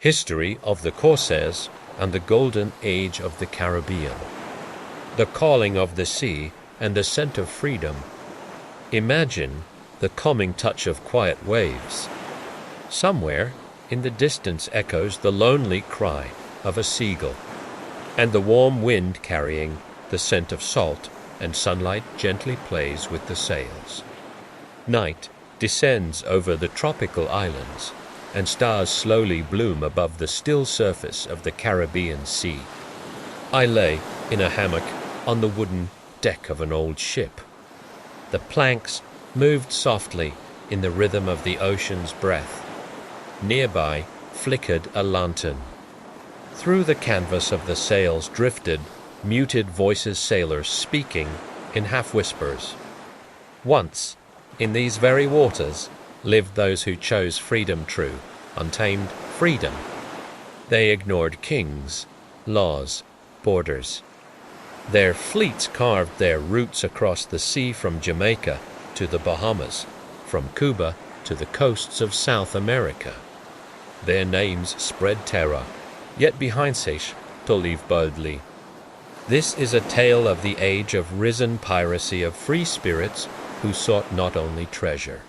History of the Corsairs and the Golden Age of the Caribbean. The calling of the sea and the scent of freedom. Imagine the calming touch of quiet waves. Somewhere in the distance echoes the lonely cry of a seagull, and the warm wind carrying the scent of salt and sunlight gently plays with the sails. Night descends over the tropical islands, and stars slowly bloom above the still surface of the Caribbean Sea. I lay in a hammock on the wooden deck of an old ship. The planks moved softly in the rhythm of the ocean's breath. Nearby flickered a lantern. Through the canvas of the sails drifted muted voices, sailors speaking in half-whispers. Once, in these very waters, lived those who chose freedom true, untamed freedom. They ignored kings, laws, borders. Their fleets carved their routes across the sea from Jamaica to the Bahamas, from Cuba to the coasts of South America. Their names spread terror, yet behind sich to live boldly. This is a tale of the age of risen piracy of free spirits who sought not only treasure,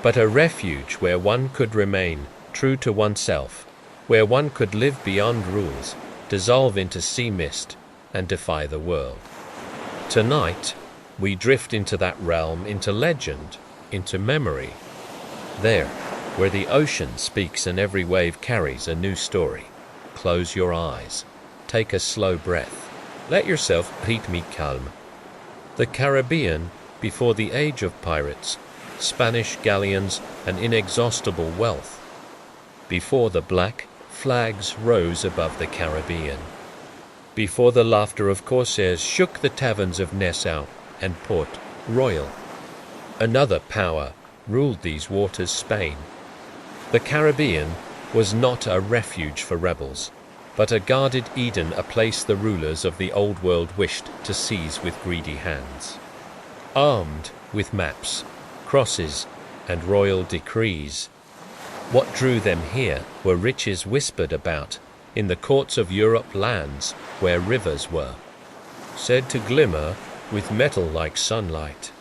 but a refuge where one could remain true to oneself, where one could live beyond rules, dissolve into sea mist, and defy the world. Tonight, we drift into that realm, into legend, into memory. There, where the ocean speaks and every wave carries a new story. Close your eyes. Take a slow breath. Let yourself rythmique calme. The Caribbean, before the age of pirates, Spanish galleons and inexhaustible wealth. Before the black flags rose above the Caribbean. Before the laughter of corsairs shook the taverns of Nassau and Port Royal. Another power ruled these waters, Spain. The Caribbean was not a refuge for rebels, but a guarded Eden, a place the rulers of the Old World wished to seize with greedy hands. Armed with maps, crosses, and royal decrees, what drew them here were riches whispered about in the courts of Europe, lands where rivers were, said to glimmer with metal like sunlight.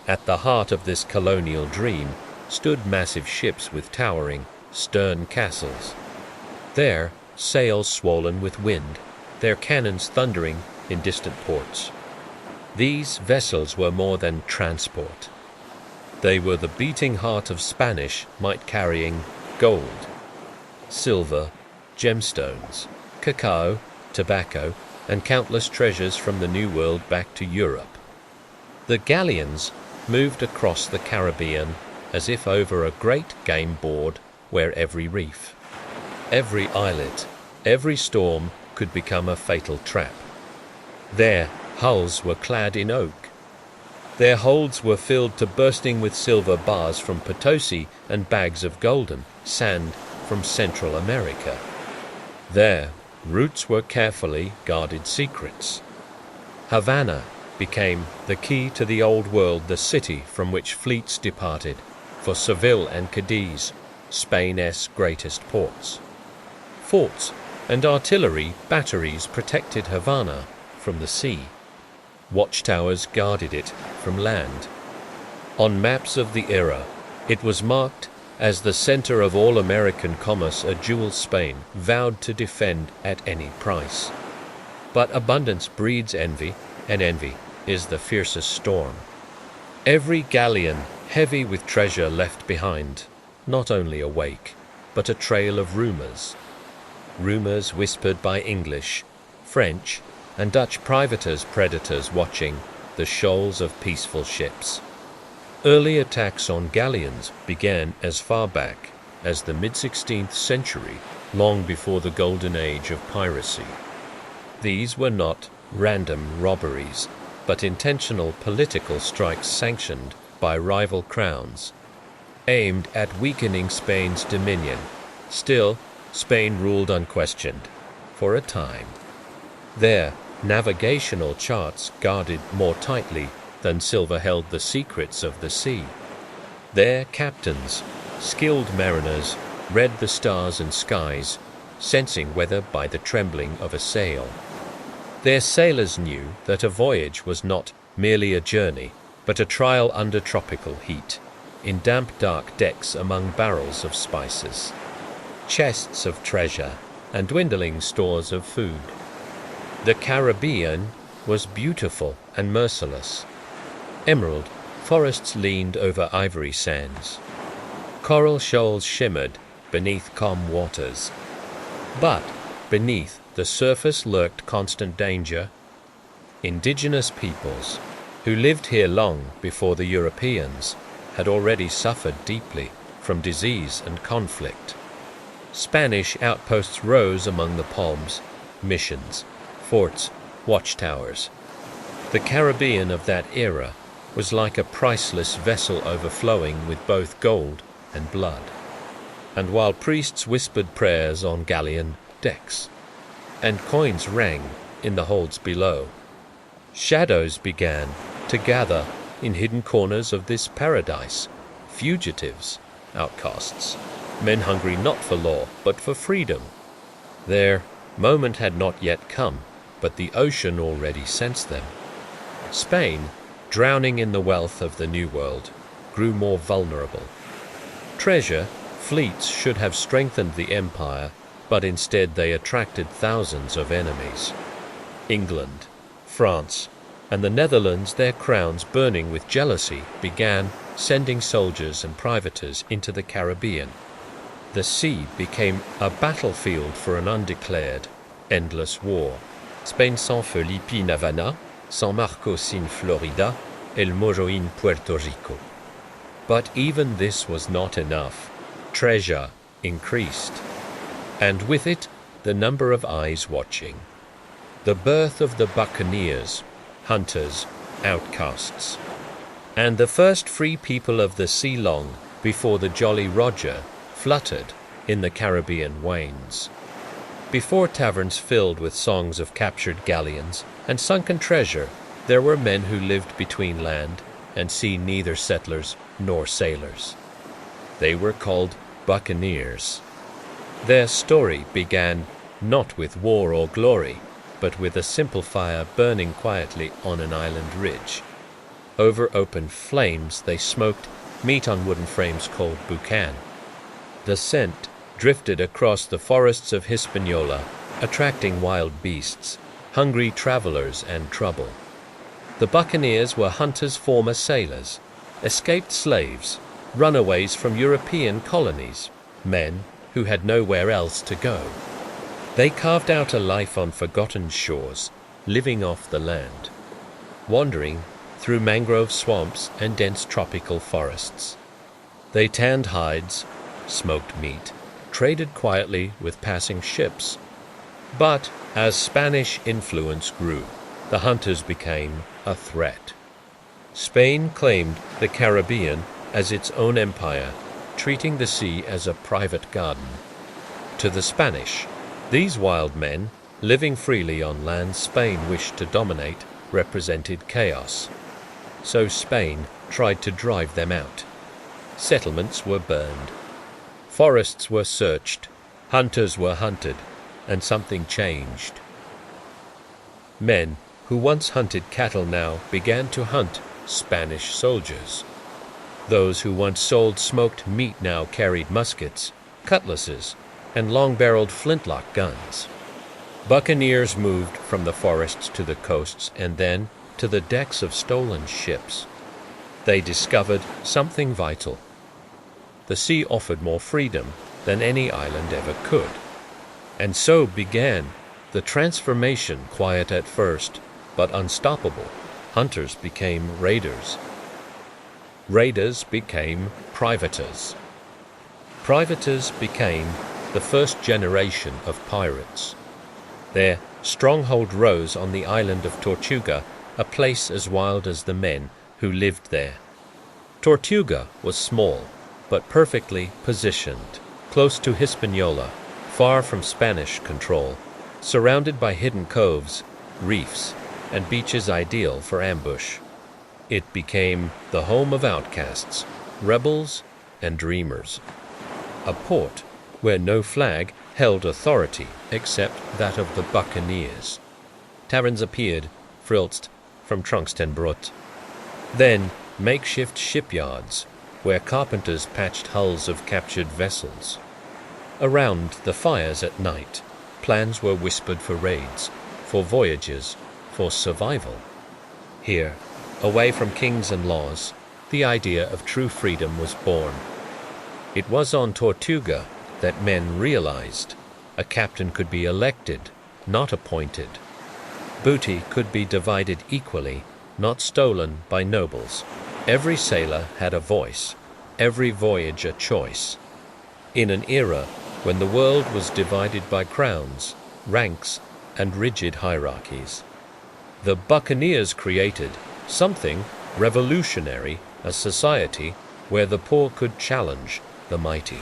At the heart of this colonial dream stood massive ships with towering, stern castles. There, sails swollen with wind, their cannons thundering in distant ports. These vessels were more than transport. They were the beating heart of Spanish might, carrying gold, silver, gemstones, cacao, tobacco, and countless treasures from the New World back to Europe. The galleons moved across the Caribbean as if over a great game board where every reef, every islet, every storm could become a fatal trap. Their hulls were clad in oak. Their holds were filled to bursting with silver bars from Potosi and bags of golden sand from Central America. There, routes were carefully guarded secrets. Havana became the key to the Old World, the city from which fleets departed for Seville and Cadiz, Spain's greatest ports. Forts and artillery batteries protected Havana from the sea. Watchtowers guarded it from land. On maps of the era, it was marked as the center of all American commerce, a jewel Spain vowed to defend at any price. But abundance breeds envy, and envy is the fiercest storm. Every galleon heavy with treasure left behind, not only a wake, but a trail of rumors. Rumors whispered by English, French, and Dutch privateers, predators watching the shoals of peaceful ships. Early attacks on galleons began as far back as the mid-16th century, long before the golden age of piracy. These were not random robberies, but intentional political strikes sanctioned by rival crowns, aimed at weakening Spain's dominion. Still, Spain ruled unquestioned, for a time. Their navigational charts guarded more tightly than silver held the secrets of the sea. Their captains, skilled mariners, read the stars and skies, sensing weather by the trembling of a sail. Their sailors knew that a voyage was not merely a journey, but a trial under tropical heat, in damp dark decks among barrels of spices, chests of treasure, and dwindling stores of food. The Caribbean was beautiful and merciless. Emerald forests leaned over ivory sands. Coral shoals shimmered beneath calm waters. But beneath the surface lurked constant danger. Indigenous peoples, who lived here long before the Europeans, had already suffered deeply from disease and conflict. Spanish outposts rose among the palms, missions, forts, watchtowers. The Caribbean of that era was like a priceless vessel overflowing with both gold and blood. And while priests whispered prayers on galleon decks, and coins rang in the holds below, shadows began to gather in hidden corners of this paradise, fugitives, outcasts, men hungry not for law but for freedom. Their moment had not yet come, but the ocean already sensed them. Spain, drowning in the wealth of the New World, grew more vulnerable. Treasure, fleets should have strengthened the empire, but instead they attracted thousands of enemies. England, France, and the Netherlands, their crowns burning with jealousy, began sending soldiers and privateers into the Caribbean. The sea became a battlefield for an undeclared, endless war. Spain sans Felipe in Havana, San Marcos in Florida, El Morro in Puerto Rico. But even this was not enough. Treasure increased, and with it the number of eyes watching. The birth of the buccaneers, hunters, outcasts, and the first free people of the sea long before the Jolly Roger fluttered in the Caribbean wains. Before taverns filled with songs of captured galleons and sunken treasure, there were men who lived between land and sea, neither settlers nor sailors. They were called buccaneers. Their story began not with war or glory, but with a simple fire burning quietly on an island ridge. Over open flames they smoked meat on wooden frames called boucan. The scent drifted across the forests of Hispaniola, attracting wild beasts, hungry travelers, and trouble. The buccaneers were hunters, former sailors, escaped slaves, runaways from European colonies, men who had nowhere else to go. They carved out a life on forgotten shores, living off the land, wandering through mangrove swamps and dense tropical forests. They tanned hides, smoked meat, traded quietly with passing ships. But as Spanish influence grew, the hunters became a threat. Spain claimed the Caribbean as its own empire, treating the sea as a private garden. To the Spanish, these wild men, living freely on land Spain wished to dominate, represented chaos. So Spain tried to drive them out. Settlements were burned. Forests were searched. Hunters were hunted. And something changed. Men who once hunted cattle now began to hunt Spanish soldiers. Those who once sold smoked meat now carried muskets, cutlasses, and long-barreled flintlock guns. Buccaneers moved from the forests to the coasts and then to the decks of stolen ships. They discovered something vital. The sea offered more freedom than any island ever could. And so began the transformation, quiet at first, but unstoppable. Hunters became raiders. Raiders became privateers. Privateers became the first generation of pirates. Their stronghold rose on the island of Tortuga, a place as wild as the men who lived there. Tortuga was small, but perfectly positioned, close to Hispaniola, far from Spanish control, surrounded by hidden coves, reefs, and beaches ideal for ambush. It became the home of outcasts, rebels, and dreamers. A port where no flag held authority except that of the buccaneers. Taverns appeared, frillst, from Trunkstonbrot. Then makeshift shipyards, where carpenters patched hulls of captured vessels. Around the fires at night, plans were whispered for raids, for voyages, for survival. Here, away from kings and laws, the idea of true freedom was born. It was on Tortuga that men realized a captain could be elected, not appointed. Booty could be divided equally, not stolen by nobles. Every sailor had a voice, every voyage a choice. In an era when the world was divided by crowns, ranks, and rigid hierarchies, the buccaneers created something revolutionary, a society where the poor could challenge the mighty.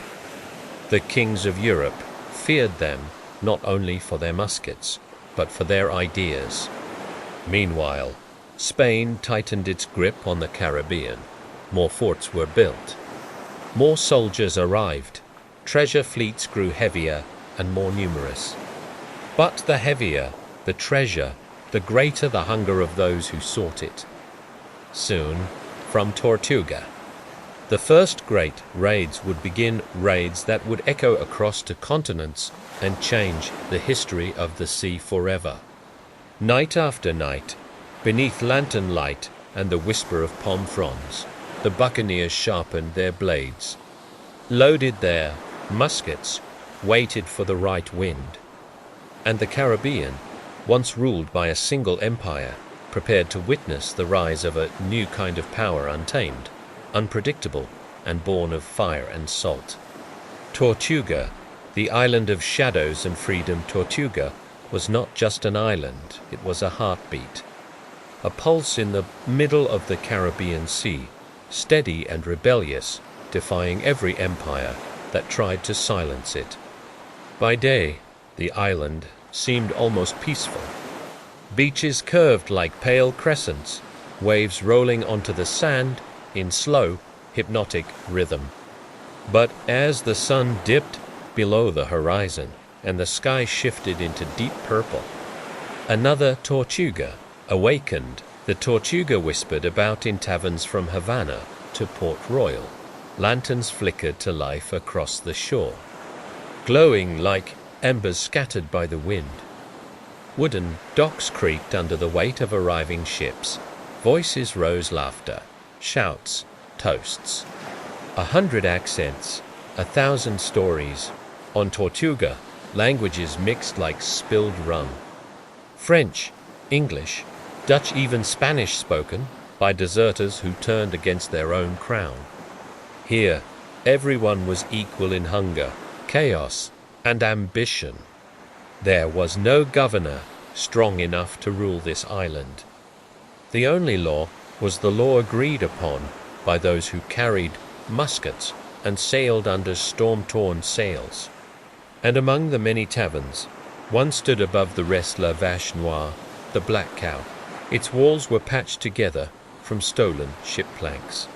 The kings of Europe feared them not only for their muskets, but for their ideas. Meanwhile, Spain tightened its grip on the Caribbean. More forts were built. More soldiers arrived. Treasure fleets grew heavier and more numerous. But the heavier the treasure, the greater the hunger of those who sought it. Soon, from Tortuga, the first great raids would begin, raids that would echo across to continents and change the history of the sea forever. Night after night, beneath lantern light and the whisper of palm fronds, the buccaneers sharpened their blades. Loaded their muskets, waited for the right wind. And the Caribbean, once ruled by a single empire, prepared to witness the rise of a new kind of power untamed, unpredictable, and born of fire and salt. Tortuga, the island of shadows and freedom, Tortuga was not just an island, it was a heartbeat. A pulse in the middle of the Caribbean Sea, steady and rebellious, defying every empire that tried to silence it. By day, the island seemed almost peaceful. Beaches curved like pale crescents, waves rolling onto the sand in slow, hypnotic rhythm. But as the sun dipped below the horizon and the sky shifted into deep purple, another Tortuga awakened. The Tortuga whispered about in taverns from Havana to Port Royal. Lanterns flickered to life across the shore, glowing like embers scattered by the wind. Wooden docks creaked under the weight of arriving ships. Voices rose, laughter, shouts, toasts. 100 accents, 1,000 stories. On Tortuga, languages mixed like spilled rum. French, English, Dutch, even Spanish spoken by deserters who turned against their own crown. Here, everyone was equal in hunger, chaos, and ambition. There was no governor strong enough to rule this island. The only law was the law agreed upon by those who carried muskets and sailed under storm-torn sails. And among the many taverns, one stood above the rest, La Vache Noire, the Black Cow. Its walls were patched together from stolen ship planks.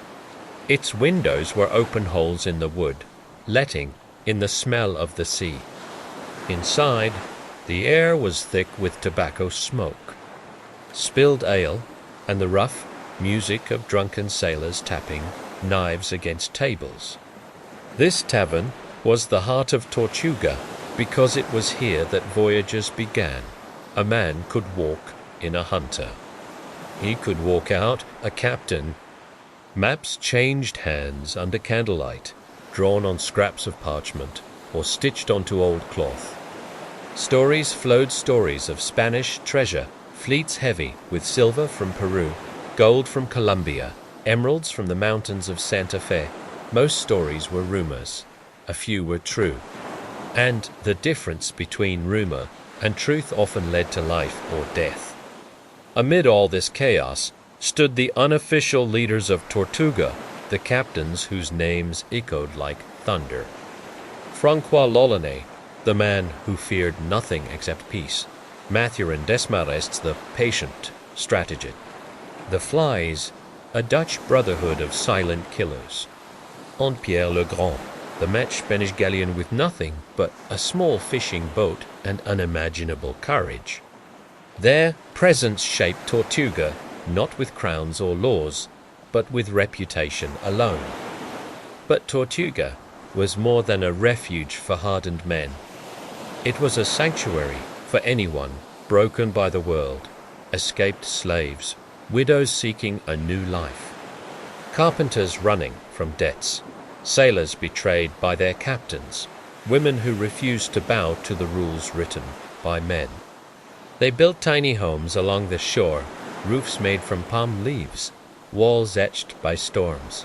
Its windows were open holes in the wood, letting in the smell of the sea. Inside, the air was thick with tobacco smoke, spilled ale, and the rough music of drunken sailors tapping knives against tables. This tavern was the heart of Tortuga because it was here that voyages began. A man could walk in a hunter. He could walk out a captain. Maps changed hands under candlelight, drawn on scraps of parchment or stitched onto old cloth. Stories flowed, stories of Spanish treasure, fleets heavy with silver from Peru, gold from Colombia, emeralds from the mountains of Santa Fe. Most stories were rumors. A few were true. And the difference between rumor and truth often led to life or death. Amid all this chaos stood the unofficial leaders of Tortuga, the captains whose names echoed like thunder. Francois Lolonais, the man who feared nothing except peace. Mathurin Desmarest, the patient strategist. The Flies, a Dutch brotherhood of silent killers. And Pierre le Grand, the Spanish galleon with nothing but a small fishing boat and unimaginable courage. Their presence shaped Tortuga not with crowns or laws, but with reputation alone. But Tortuga was more than a refuge for hardened men. It was a sanctuary for anyone broken by the world, escaped slaves, widows seeking a new life, carpenters running from debts, sailors betrayed by their captains, women who refused to bow to the rules written by men. They built tiny homes along the shore, roofs made from palm leaves, walls etched by storms.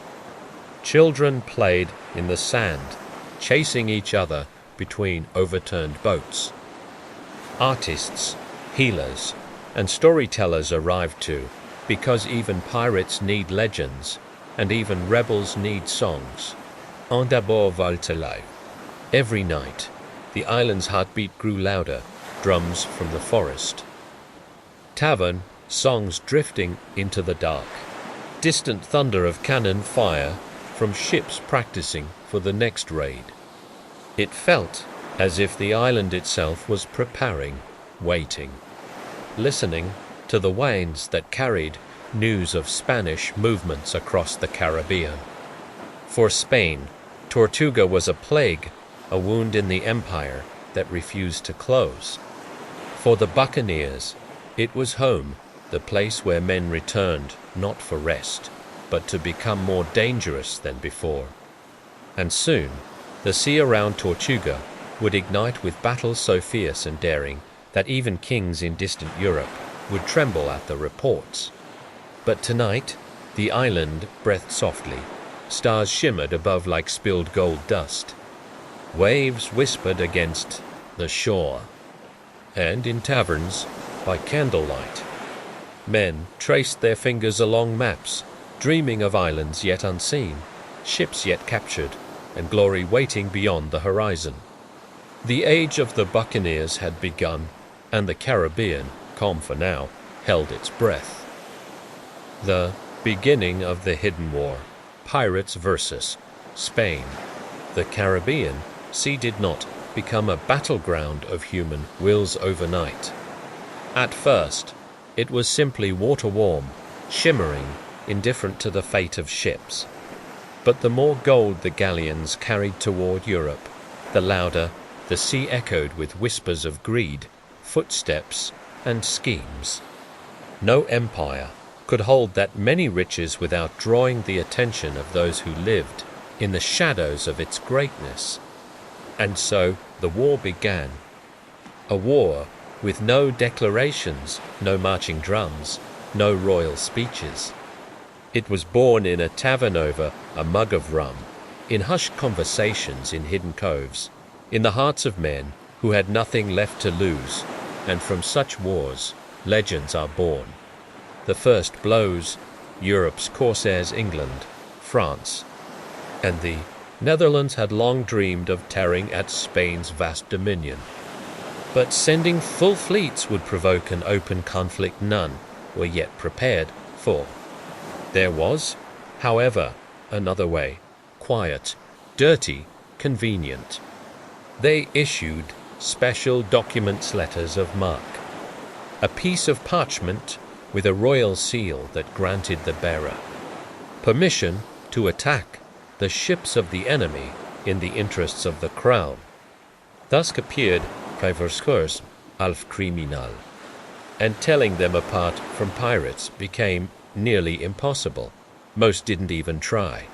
Children played in the sand, chasing each other between overturned boats. Artists, healers, and storytellers arrived too, because even pirates need legends, and even rebels need songs. On d'abord Valtelai. Every night, the island's heartbeat grew louder, drums from the forest. Tavern, songs drifting into the dark. Distant thunder of cannon fire from ships practicing for the next raid. It felt as if the island itself was preparing, waiting, listening to the winds that carried news of Spanish movements across the Caribbean. For Spain, Tortuga was a plague, a wound in the empire that refused to close. For the buccaneers, it was home, the place where men returned not for rest, but to become more dangerous than before. And soon, the sea around Tortuga would ignite with battles so fierce and daring that even kings in distant Europe would tremble at the reports. But tonight, the island breathed softly. Stars shimmered above like spilled gold dust. Waves whispered against the shore. And in taverns, by candlelight, men traced their fingers along maps, dreaming of islands yet unseen, ships yet captured, and glory waiting beyond the horizon. The age of the buccaneers had begun, and the Caribbean, calm for now, held its breath. The beginning of the hidden war, pirates versus Spain. The Caribbean sea did not become a battleground of human wills overnight. At first, it was simply water-warm, shimmering, indifferent to the fate of ships. But the more gold the galleons carried toward Europe, the louder the sea echoed with whispers of greed, footsteps, and schemes. No empire could hold that many riches without drawing the attention of those who lived in the shadows of its greatness. And so the war began. A war with no declarations, no marching drums, no royal speeches. It was born in a tavern over a mug of rum, in hushed conversations in hidden coves, in the hearts of men who had nothing left to lose, and from such wars legends are born. The first blows, Europe's corsairs England, France, and the Netherlands had long dreamed of tearing at Spain's vast dominion. But sending full fleets would provoke an open conflict none were yet prepared for. There was, however, another way, quiet, dirty, convenient. They issued special documents letters of marque, a piece of parchment with a royal seal that granted the bearer permission to attack the ships of the enemy in the interests of the crown. Thus appeared Prévoskurs Alf Criminal, and telling them apart from pirates became nearly impossible. Most didn't even try.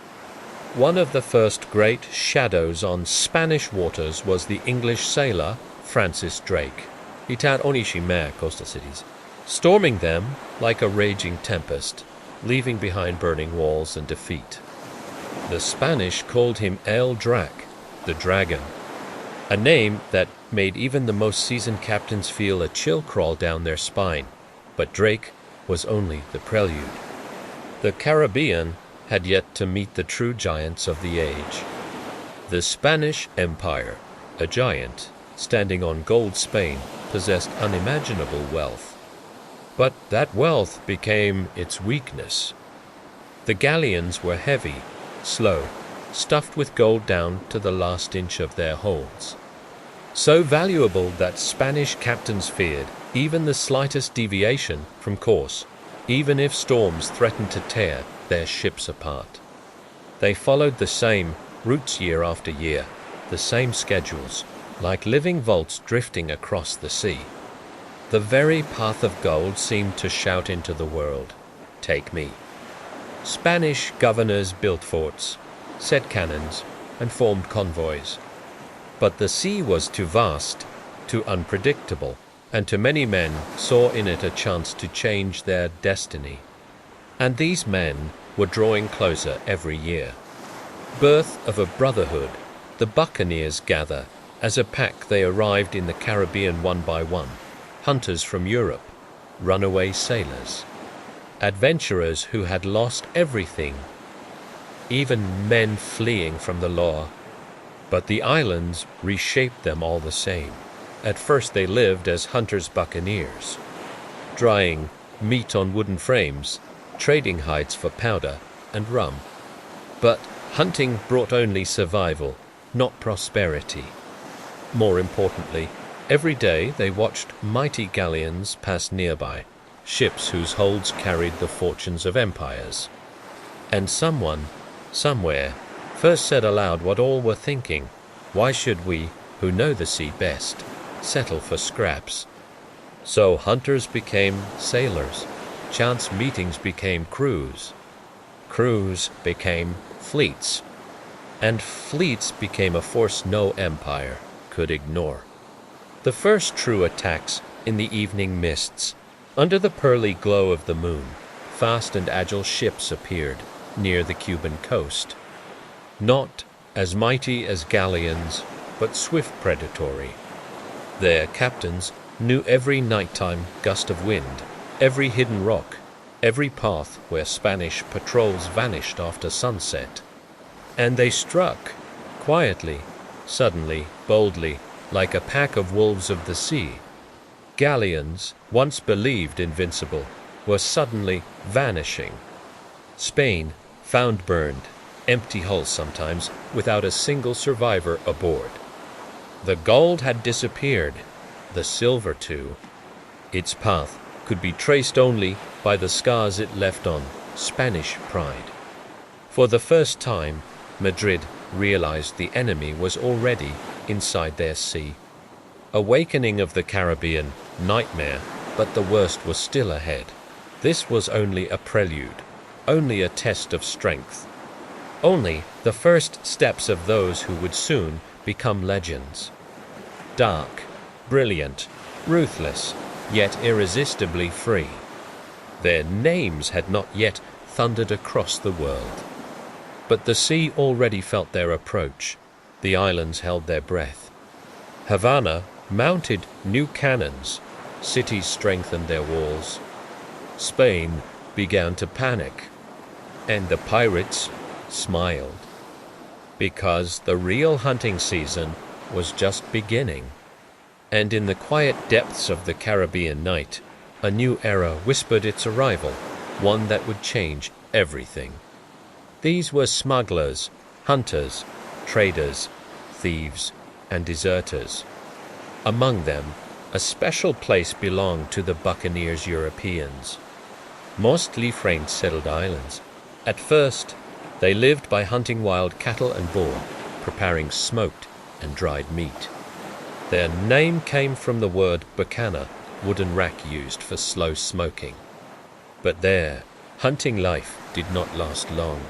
One of the first great shadows on Spanish waters was the English sailor Francis Drake, Itar Onishimere coastal cities, storming them like a raging tempest, leaving behind burning walls and defeat. The Spanish called him El Drac, the dragon, a name that made even the most seasoned captains feel a chill crawl down their spine. But Drake was only the prelude. The Caribbean had yet to meet the true giants of the age. The Spanish Empire, a giant, standing on gold Spain, possessed unimaginable wealth. But that wealth became its weakness. The galleons were heavy, slow, stuffed with gold down to the last inch of their holds. So valuable that Spanish captains feared even the slightest deviation from course, even if storms threatened to tear their ships apart. They followed the same routes year after year, the same schedules, like living vaults drifting across the sea. The very path of gold seemed to shout into the world, "Take me." Spanish governors built forts, set cannons, and formed convoys. But the sea was too vast, too unpredictable, and too many men saw in it a chance to change their destiny. And these men were drawing closer every year. Birth of a brotherhood, the buccaneers gather. As a pack they arrived in the Caribbean one by one, hunters from Europe, runaway sailors, adventurers who had lost everything, even men fleeing from the law. But the islands reshaped them all the same. At first they lived as hunters-buccaneers, drying meat on wooden frames, trading hides for powder and rum. But hunting brought only survival, not prosperity. More importantly, every day they watched mighty galleons pass nearby, ships whose holds carried the fortunes of empires. And someone, somewhere, first said aloud what all were thinking: why should we, who know the sea best, settle for scraps? So hunters became sailors, chance meetings became crews, crews became fleets, and fleets became a force no empire could ignore. The first true attacks in the evening mists, under the pearly glow of the moon, fast and agile ships appeared near the Cuban coast, not as mighty as galleons, but swift predatory. Their captains knew every nighttime gust of wind, every hidden rock, every path where Spanish patrols vanished after sunset. And they struck, quietly, suddenly, boldly, like a pack of wolves of the sea. Galleons, once believed invincible, were suddenly vanishing. Spain found burned, empty hulls sometimes, without a single survivor aboard. The gold had disappeared, the silver too. Its path could be traced only by the scars it left on Spanish pride. For the first time, Madrid realized the enemy was already inside their sea. Awakening of the Caribbean, nightmare, but the worst was still ahead. This was only a prelude, only a test of strength, only the first steps of those who would soon become legends. Dark, brilliant, ruthless, yet irresistibly free. Their names had not yet thundered across the world. But the sea already felt their approach. The islands held their breath. Havana mounted new cannons. Cities strengthened their walls. Spain began to panic. And the pirates smiled. Because the real hunting season was just beginning. And in the quiet depths of the Caribbean night, a new era whispered its arrival, one that would change everything. These were smugglers, hunters, traders, thieves, and deserters. Among them, a special place belonged to the buccaneers Europeans. Mostly French-settled islands. At first, they lived by hunting wild cattle and boar, preparing smoked and dried meat. Their name came from the word bacana, wooden rack used for slow smoking. But there, hunting life did not last long.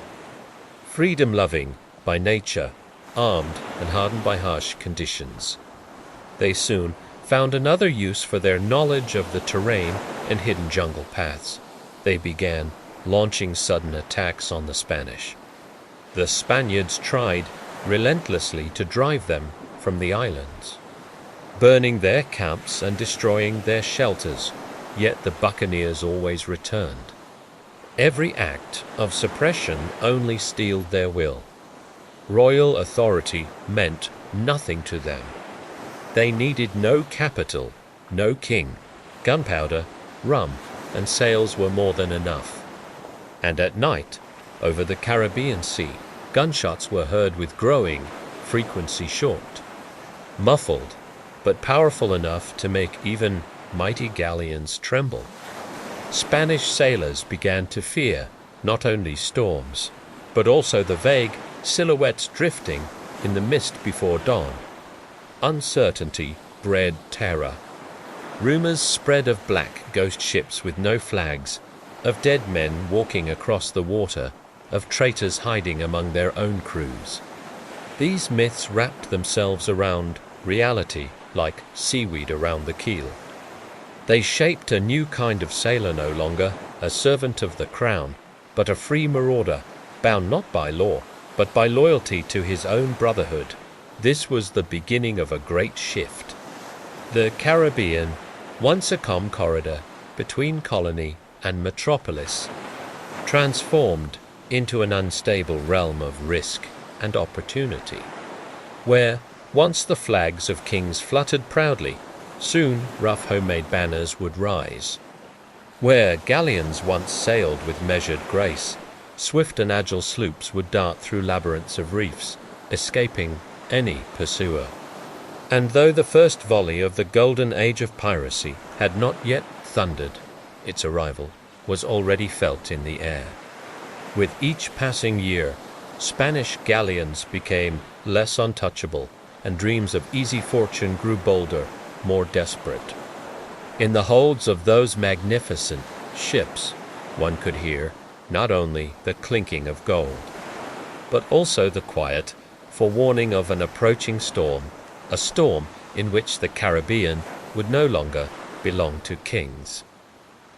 Freedom-loving by nature, armed and hardened by harsh conditions, they soon found another use for their knowledge of the terrain and hidden jungle paths. They began launching sudden attacks on the Spanish. The Spaniards tried relentlessly to drive them from the islands, burning their camps and destroying their shelters, yet the buccaneers always returned. Every act of suppression only steeled their will. Royal authority meant nothing to them. They needed no capital, no king. Gunpowder, rum, and sails were more than enough. And at night, over the Caribbean Sea, Gunshots were heard with growing frequency short, muffled, but powerful enough to make even mighty galleons tremble. Spanish sailors began to fear not only storms, but also the vague silhouettes drifting in the mist before dawn. Uncertainty bred terror. Rumors spread of black ghost ships with no flags, of dead men walking across the water, of traitors hiding among their own crews. These myths wrapped themselves around reality like seaweed around the keel. They shaped a new kind of sailor, no longer a servant of the crown, but a free marauder, bound not by law, but by loyalty to his own brotherhood. This was the beginning of a great shift. The Caribbean, once a calm corridor between colony and metropolis, transformed into an unstable realm of risk and opportunity, where once the flags of kings fluttered proudly, soon rough homemade banners would rise. Where galleons once sailed with measured grace, swift and agile sloops would dart through labyrinths of reefs, escaping any pursuer. And though the first volley of the golden age of piracy had not yet thundered, its arrival was already felt in the air. With each passing year, Spanish galleons became less untouchable, and dreams of easy fortune grew bolder, more desperate. In the holds of those magnificent ships, one could hear not only the clinking of gold, but also the quiet forewarning of an approaching storm, a storm in which the Caribbean would no longer belong to kings,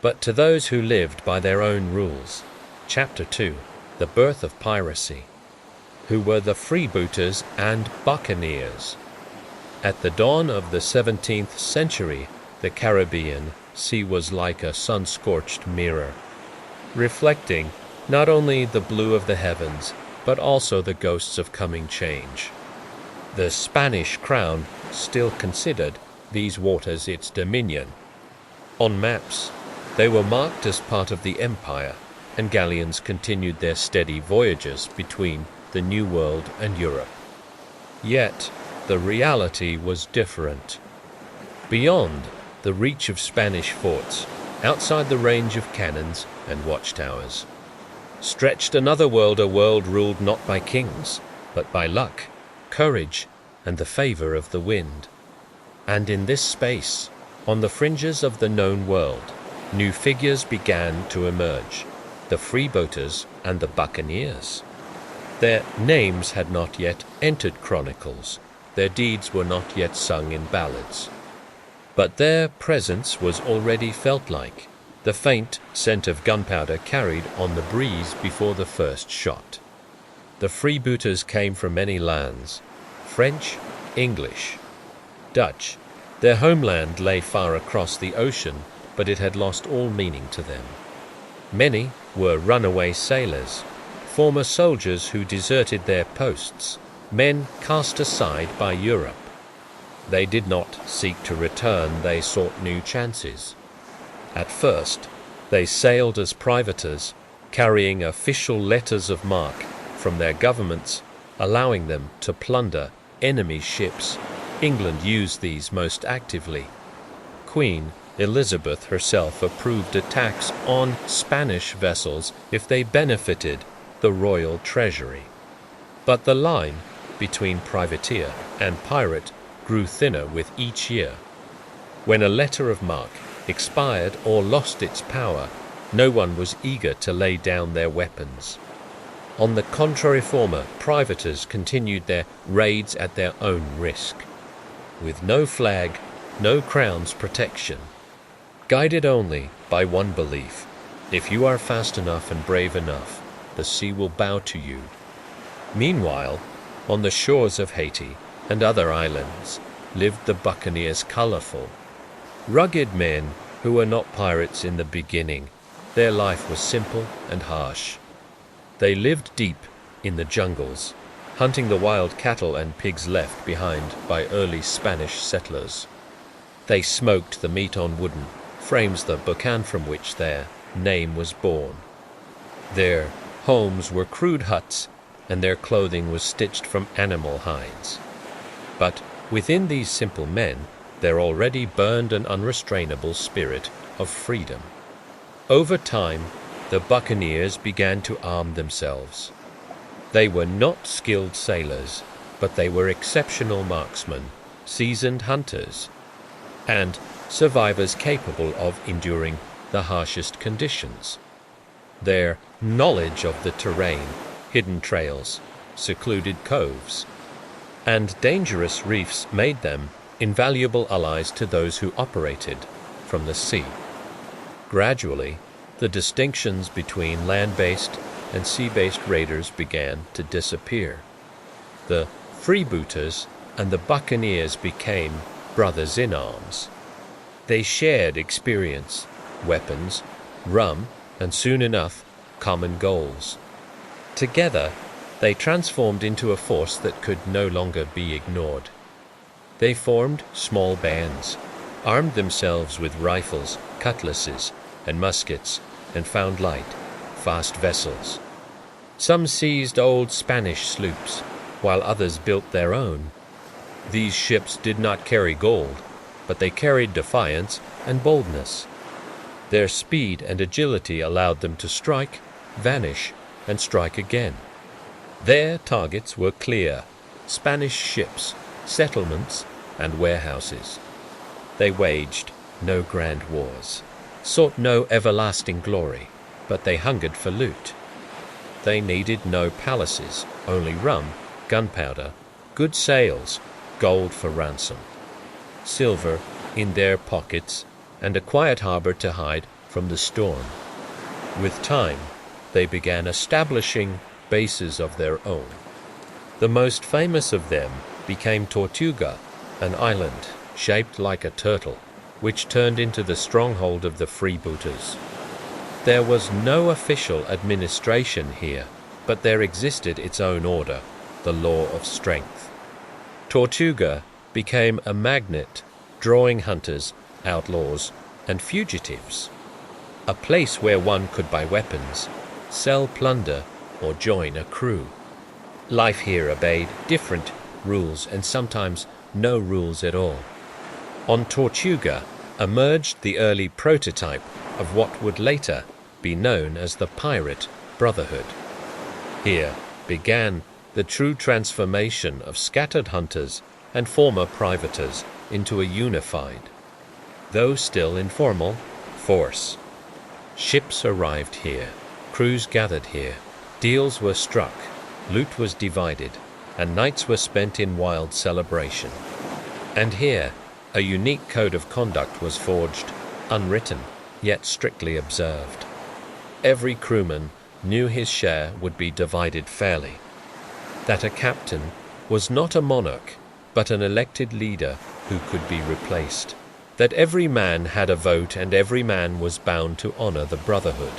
but to those who lived by their own rules. Chapter 2. The Birth of Piracy. Who were the freebooters and buccaneers? At the dawn of the 17th century, the Caribbean sea was like a sun-scorched mirror, reflecting not only the blue of the heavens, but also the ghosts of coming change. The Spanish crown still considered these waters its dominion. On maps, they were marked as part of the empire, and galleons continued their steady voyages between the New World and Europe. Yet, the reality was different. Beyond the reach of Spanish forts, outside the range of cannons and watchtowers, stretched another world, a world ruled not by kings, but by luck, courage, and the favor of the wind. And in this space, on the fringes of the known world, new figures began to emerge, the freebooters and the buccaneers. Their names had not yet entered chronicles, their deeds were not yet sung in ballads. But their presence was already felt like the faint scent of gunpowder carried on the breeze before the first shot. The freebooters came from many lands, French, English, Dutch. Their homeland lay far across the ocean, but it had lost all meaning to them. Many were runaway sailors, former soldiers who deserted their posts, men cast aside by Europe. They did not seek to return, they sought new chances. At first, they sailed as privateers, carrying official letters of marque from their governments, allowing them to plunder enemy ships. England used these most actively. Queen Elizabeth herself approved attacks on Spanish vessels if they benefited the royal treasury. But the line between privateer and pirate grew thinner with each year. When a letter of marque expired or lost its power, no one was eager to lay down their weapons. On the contrary, former privateers continued their raids at their own risk, with no flag, no crown's protection, guided only by one belief: if you are fast enough and brave enough, the sea will bow to you. Meanwhile, on the shores of Haiti and other islands lived the buccaneers, colorful, rugged men who were not pirates in the beginning. Their life was simple and harsh. They lived deep in the jungles, hunting the wild cattle and pigs left behind by early Spanish settlers. They smoked the meat on wooden frames, the bocan from which their name was born. Their homes were crude huts and their clothing was stitched from animal hides. But within these simple men there already burned an unrestrainable spirit of freedom. Over time, the buccaneers began to arm themselves. They were not skilled sailors, but they were exceptional marksmen, seasoned hunters, and survivors capable of enduring the harshest conditions. Their knowledge of the terrain, hidden trails, secluded coves, and dangerous reefs made them invaluable allies to those who operated from the sea. Gradually, the distinctions between land-based and sea-based raiders began to disappear. The freebooters and the buccaneers became brothers in arms. They shared experience, weapons, rum, and soon enough, common goals. Together, they transformed into a force that could no longer be ignored. They formed small bands, armed themselves with rifles, cutlasses, and muskets, and found light, fast vessels. Some seized old Spanish sloops, while others built their own. These ships did not carry gold, but they carried defiance and boldness. Their speed and agility allowed them to strike, vanish, and strike again. Their targets were clear: Spanish ships, settlements, and warehouses. They waged no grand wars, sought no everlasting glory, but they hungered for loot. They needed no palaces, only rum, gunpowder, good sails, gold for ransom, silver in their pockets, and a quiet harbor to hide from the storm. With time, they began establishing bases of their own. The most famous of them became Tortuga, an island shaped like a turtle, which turned into the stronghold of the freebooters. There was no official administration here, but there existed its own order, the law of strength. Tortuga became a magnet, drawing hunters, outlaws, and fugitives. A place where one could buy weapons, sell plunder, or join a crew. Life here obeyed different rules and sometimes no rules at all. On Tortuga emerged the early prototype of what would later be known as the Pirate Brotherhood. Here began the true transformation of scattered hunters and former privateers into a unified, though still informal, force. Ships arrived here, crews gathered here, deals were struck, loot was divided, and nights were spent in wild celebration. And here, a unique code of conduct was forged, unwritten, yet strictly observed. Every crewman knew his share would be divided fairly, that a captain was not a monarch, but an elected leader who could be replaced, that every man had a vote and every man was bound to honor the brotherhood.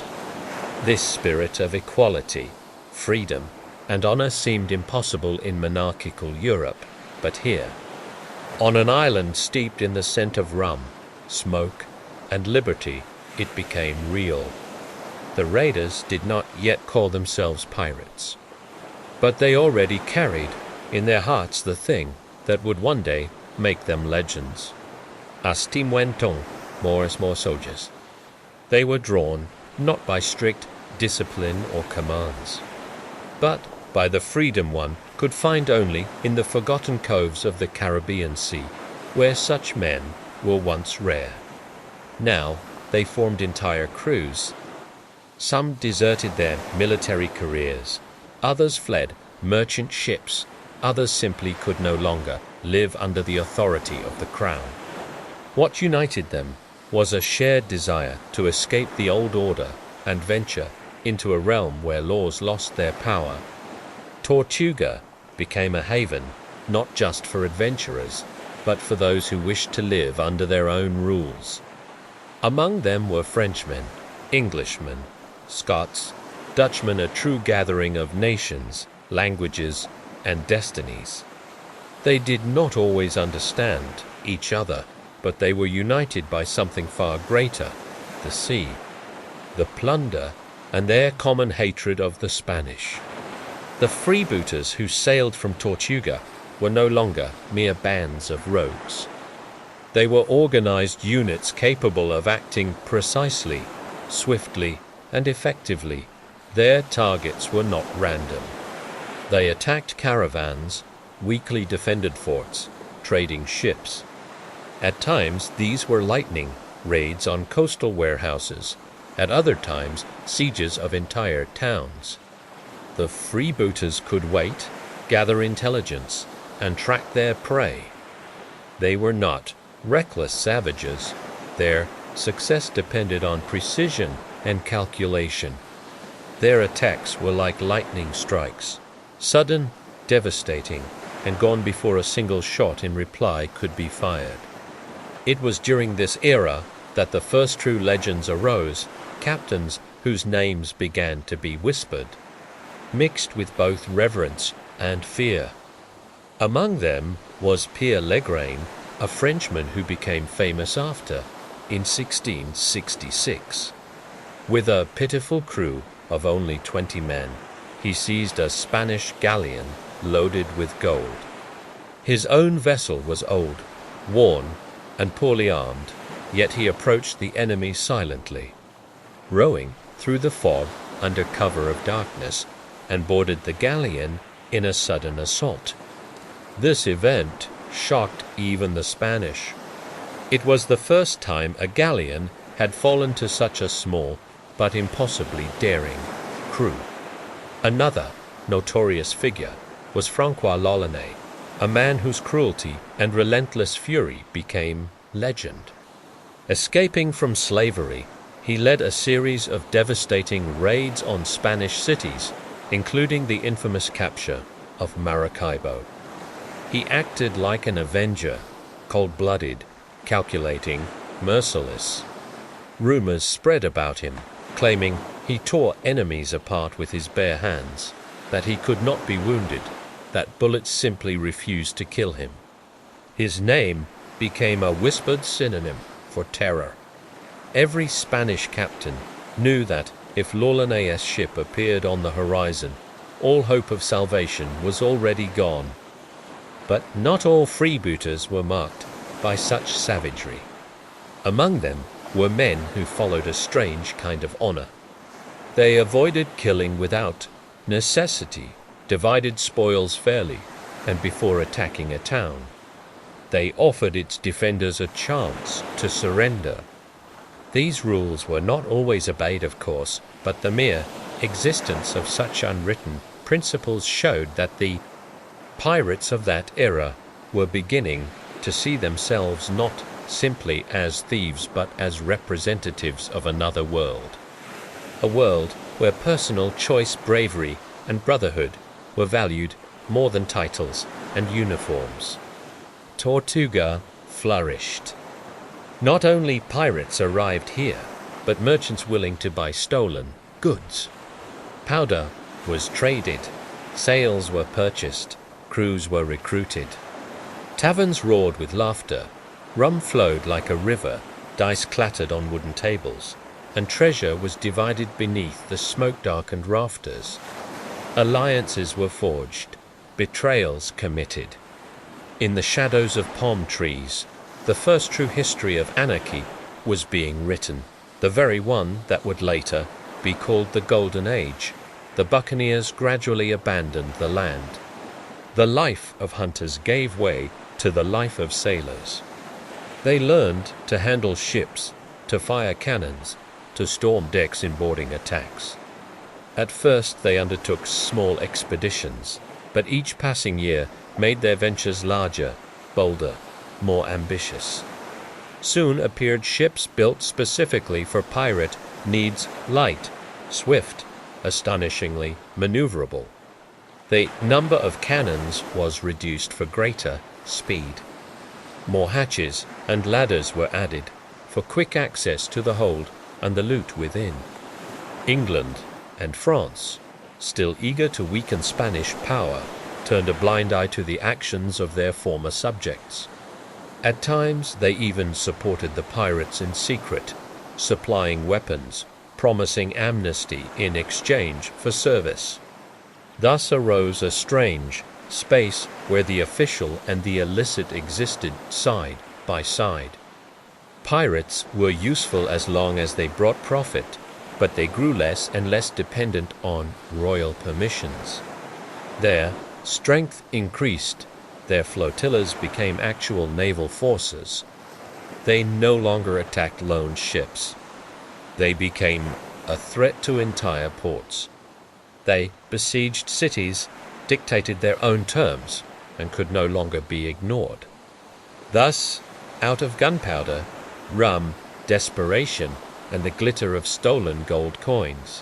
This spirit of equality, freedom, and honor seemed impossible in monarchical Europe, but here, on an island steeped in the scent of rum, smoke, and liberty, it became real. The raiders did not yet call themselves pirates, but they already carried in their hearts the thing that would one day make them legends. Estimuenton, more as more soldiers. They were drawn not by strict discipline or commands, but by the freedom one could find only in the forgotten coves of the Caribbean Sea, where such men were once rare. Now they formed entire crews. Some deserted their military careers, others fled merchant ships, others simply could no longer live under the authority of the crown. What united them was a shared desire to escape the old order and venture into a realm where laws lost their power. Tortuga became a haven not just for adventurers, but for those who wished to live under their own rules. Among them were Frenchmen, Englishmen, Scots, Dutchmen, a true gathering of nations, languages, and destinies. They did not always understand each other, but they were united by something far greater, the sea, the plunder, and their common hatred of the Spanish. The freebooters who sailed from Tortuga were no longer mere bands of rogues. They were organized units capable of acting precisely, swiftly, and effectively. Their targets were not random. They attacked caravans, weakly defended forts, trading ships. At times, these were lightning raids on coastal warehouses. At other times, sieges of entire towns. The freebooters could wait, gather intelligence, and track their prey. They were not reckless savages. Their success depended on precision and calculation. Their attacks were like lightning strikes, sudden, devastating, and gone before a single shot in reply could be fired. It was during this era that the first true legends arose, captains whose names began to be whispered, mixed with both reverence and fear. Among them was Pierre Legrain, a Frenchman who became famous after, in 1666. With a pitiful crew of only 20 men, he seized a Spanish galleon loaded with gold. His own vessel was old, worn, and poorly armed, yet he approached the enemy silently, rowing through the fog under cover of darkness, and boarded the galleon in a sudden assault. This event shocked even the Spanish. It was the first time a galleon had fallen to such a small but impossibly daring crew. Another notorious figure was Francois L'Olonnais, a man whose cruelty and relentless fury became legend. Escaping from slavery, he led a series of devastating raids on Spanish cities, including the infamous capture of Maracaibo. He acted like an avenger, cold-blooded, calculating, merciless. Rumors spread about him, claiming he tore enemies apart with his bare hands, that he could not be wounded, that bullets simply refused to kill him. His name became a whispered synonym for terror. Every Spanish captain knew that if L'Olonnais' ship appeared on the horizon, all hope of salvation was already gone. But not all freebooters were marked by such savagery. Among them were men who followed a strange kind of honor. They avoided killing without necessity, divided spoils fairly, and before attacking a town, they offered its defenders a chance to surrender. These rules were not always obeyed, of course, but the mere existence of such unwritten principles showed that the pirates of that era were beginning to see themselves not simply as thieves but as representatives of another world. A world where personal choice, bravery, and brotherhood were valued more than titles and uniforms. Tortuga flourished. Not only pirates arrived here, but merchants willing to buy stolen goods. Powder was traded, sails were purchased, crews were recruited. Taverns roared with laughter, rum flowed like a river, dice clattered on wooden tables, and treasure was divided beneath the smoke-darkened rafters. Alliances were forged, betrayals committed. In the shadows of palm trees, the first true history of anarchy was being written, the very one that would later be called the Golden Age. The buccaneers gradually abandoned the land. The life of hunters gave way to the life of sailors. They learned to handle ships, to fire cannons, to storm decks in boarding attacks. At first they undertook small expeditions, but each passing year made their ventures larger, bolder, more ambitious. Soon appeared ships built specifically for pirate needs, light, swift, astonishingly maneuverable. The number of cannons was reduced for greater speed. More hatches and ladders were added for quick access to the hold and the loot within. England and France, still eager to weaken Spanish power, turned a blind eye to the actions of their former subjects. At times they even supported the pirates in secret, supplying weapons, promising amnesty in exchange for service. Thus arose a strange space where the official and the illicit existed side by side. Pirates were useful as long as they brought profit, but they grew less and less dependent on royal permissions. Their strength increased, their flotillas became actual naval forces. They no longer attacked lone ships. They became a threat to entire ports. They besieged cities, dictated their own terms, and could no longer be ignored. Thus, out of gunpowder, rum, desperation, and the glitter of stolen gold coins,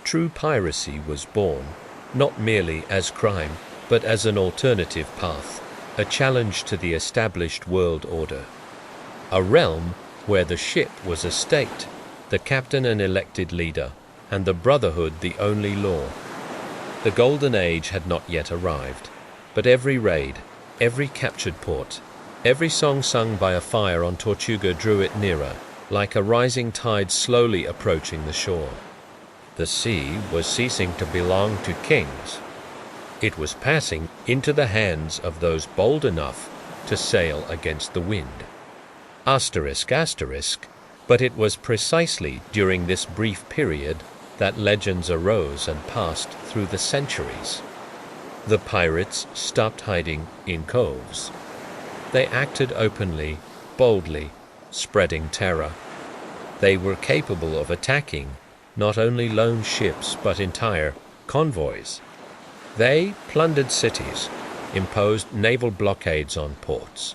true piracy was born, not merely as crime, but as an alternative path, a challenge to the established world order. A realm where the ship was a state, the captain an elected leader, and the brotherhood the only law. The golden age had not yet arrived, but every raid, every captured port, every song sung by a fire on Tortuga drew it nearer, like a rising tide slowly approaching the shore. The sea was ceasing to belong to kings. It was passing into the hands of those bold enough to sail against the wind. Asterisk, asterisk, but it was precisely during this brief period that legends arose and passed through the centuries. The pirates stopped hiding in coves. They acted openly, boldly, spreading terror. They were capable of attacking not only lone ships but entire convoys. They plundered cities, imposed naval blockades on ports,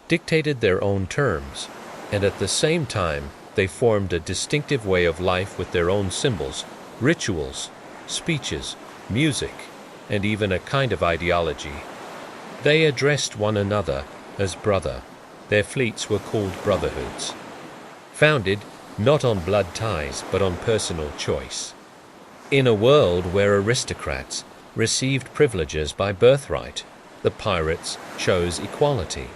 dictated their own terms, and at the same time they formed a distinctive way of life with their own symbols, rituals, speeches, music, and even a kind of ideology. They addressed one another as brother. Their fleets were called brotherhoods, founded not on blood ties but on personal choice. In a world where aristocrats received privileges by birthright, the pirates chose equality.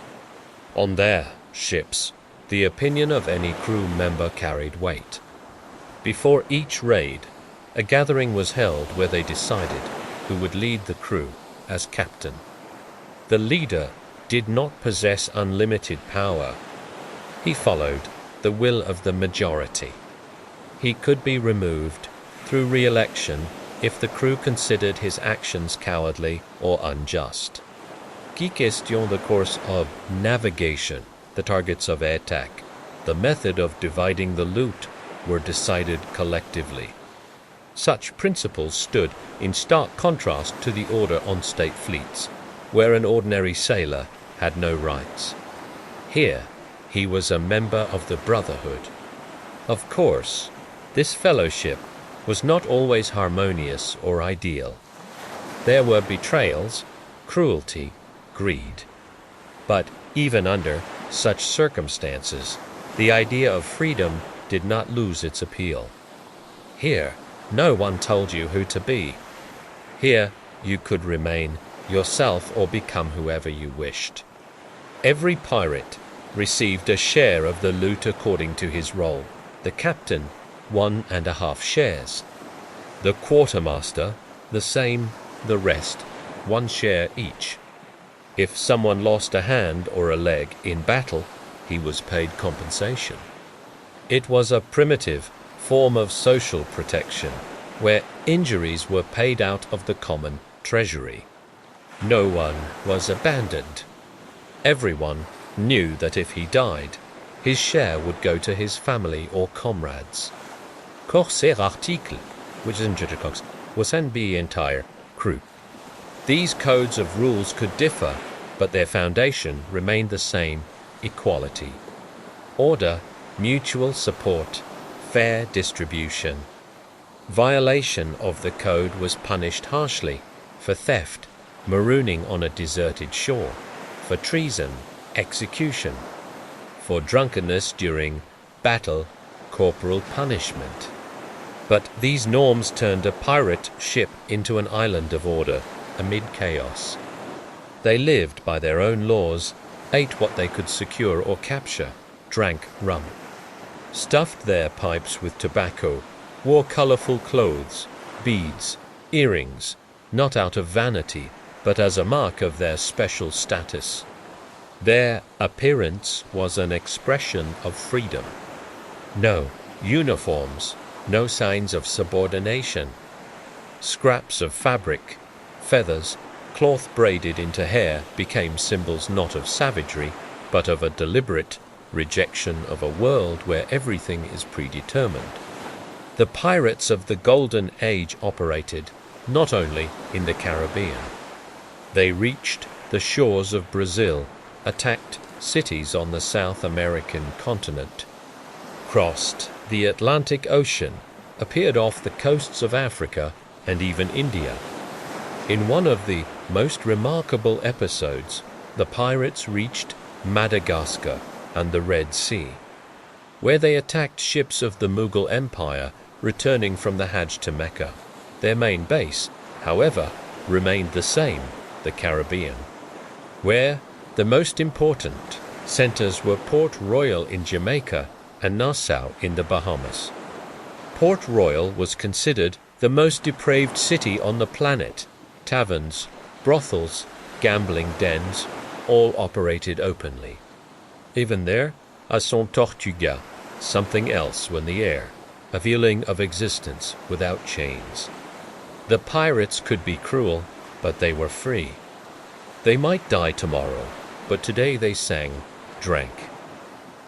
On their ships, the opinion of any crew member carried weight. Before each raid, a gathering was held where they decided who would lead the crew as captain. The leader did not possess unlimited power. He followed the will of the majority. He could be removed through re-election if the crew considered his actions cowardly or unjust. Qui question the course of navigation, the targets of attack, the method of dividing the loot were decided collectively. Such principles stood in stark contrast to the order on state fleets, where an ordinary sailor had no rights. Here, he was a member of the brotherhood. Of course, this fellowship was not always harmonious or ideal. There were betrayals, cruelty, greed. But even under such circumstances, the idea of freedom did not lose its appeal. Here, no one told you who to be. Here, you could remain yourself or become whoever you wished. Every pirate received a share of the loot according to his role. The captain, 1.5 shares. The quartermaster, the same, the rest, 1 share each. If someone lost a hand or a leg in battle, he was paid compensation. It was a primitive form of social protection, where injuries were paid out of the common treasury. No one was abandoned. Everyone knew that if he died, his share would go to his family or comrades. Corsair article, which is in Jittercox, was then the entire crew. These codes of rules could differ, but their foundation remained the same: equality. Order, mutual support, fair distribution. Violation of the code was punished harshly: for theft, marooning on a deserted shore; for treason, execution; for drunkenness during battle, corporal punishment. But these norms turned a pirate ship into an island of order amid chaos. They lived by their own laws, ate what they could secure or capture, drank rum, stuffed their pipes with tobacco, wore colorful clothes, beads, earrings, not out of vanity, but as a mark of their special status. Their appearance was an expression of freedom. No uniforms, no signs of subordination. Scraps of fabric, feathers, cloth braided into hair became symbols not of savagery, but of a deliberate rejection of a world where everything is predetermined. The pirates of the Golden Age operated not only in the Caribbean. They reached the shores of Brazil, attacked cities on the South American continent, crossed the Atlantic Ocean, appeared off the coasts of Africa and even India. In one of the most remarkable episodes, the pirates reached Madagascar and the Red Sea, where they attacked ships of the Mughal Empire returning from the Hajj to Mecca. Their main base, however, remained the same, the Caribbean, where the most important centers were Port Royal in Jamaica and Nassau in the Bahamas. Port Royal was considered the most depraved city on the planet. Taverns, brothels, gambling dens, all operated openly. Even there, à son tortuga, something else when the air, a feeling of existence without chains. The pirates could be cruel, but they were free. They might die tomorrow, but today they sang, drank,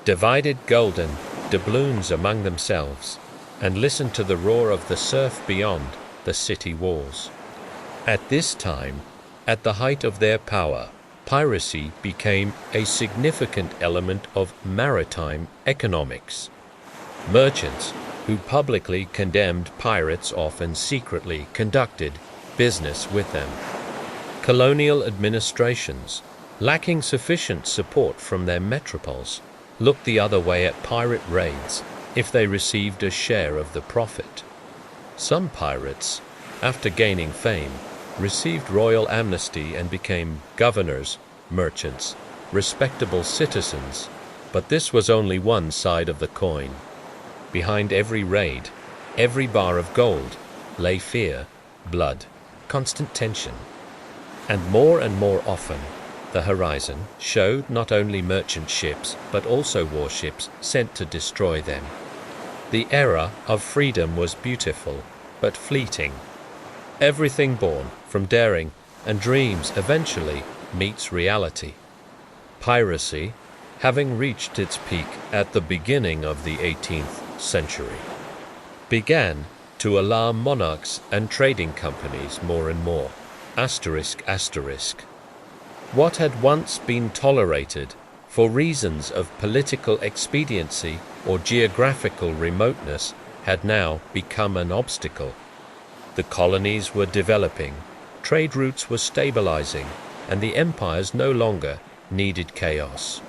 divided golden doubloons among themselves, and listened to the roar of the surf beyond the city walls. At this time, at the height of their power, piracy became a significant element of maritime economics. Merchants who publicly condemned pirates often secretly conducted business with them. Colonial administrations, lacking sufficient support from their metropoles, looked the other way at pirate raids if they received a share of the profit. Some pirates, after gaining fame, received royal amnesty and became governors, merchants, respectable citizens, but this was only one side of the coin. Behind every raid, every bar of gold, lay fear, blood, constant tension. And more often, the horizon showed not only merchant ships but also warships sent to destroy them. The era of freedom was beautiful, but fleeting. Everything born from daring and dreams eventually meets reality. Piracy, having reached its peak at the beginning of the 18th century, began to alarm monarchs and trading companies more and more. Asterisk, asterisk. What had once been tolerated for reasons of political expediency or geographical remoteness had now become an obstacle. The colonies were developing, trade routes were stabilizing, and the empires no longer needed chaos.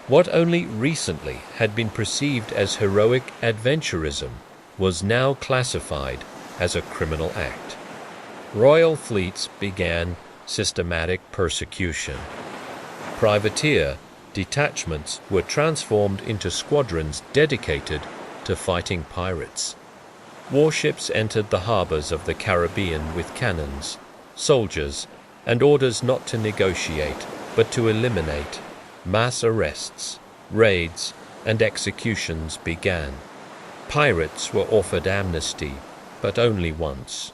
What only recently had been perceived as heroic adventurism was now classified as a criminal act. Royal fleets began systematic persecution. Privateer detachments were transformed into squadrons dedicated to fighting pirates. Warships entered the harbors of the Caribbean with cannons, soldiers, and orders not to negotiate, but to eliminate. Mass arrests, raids, and executions began. Pirates were offered amnesty, but only once.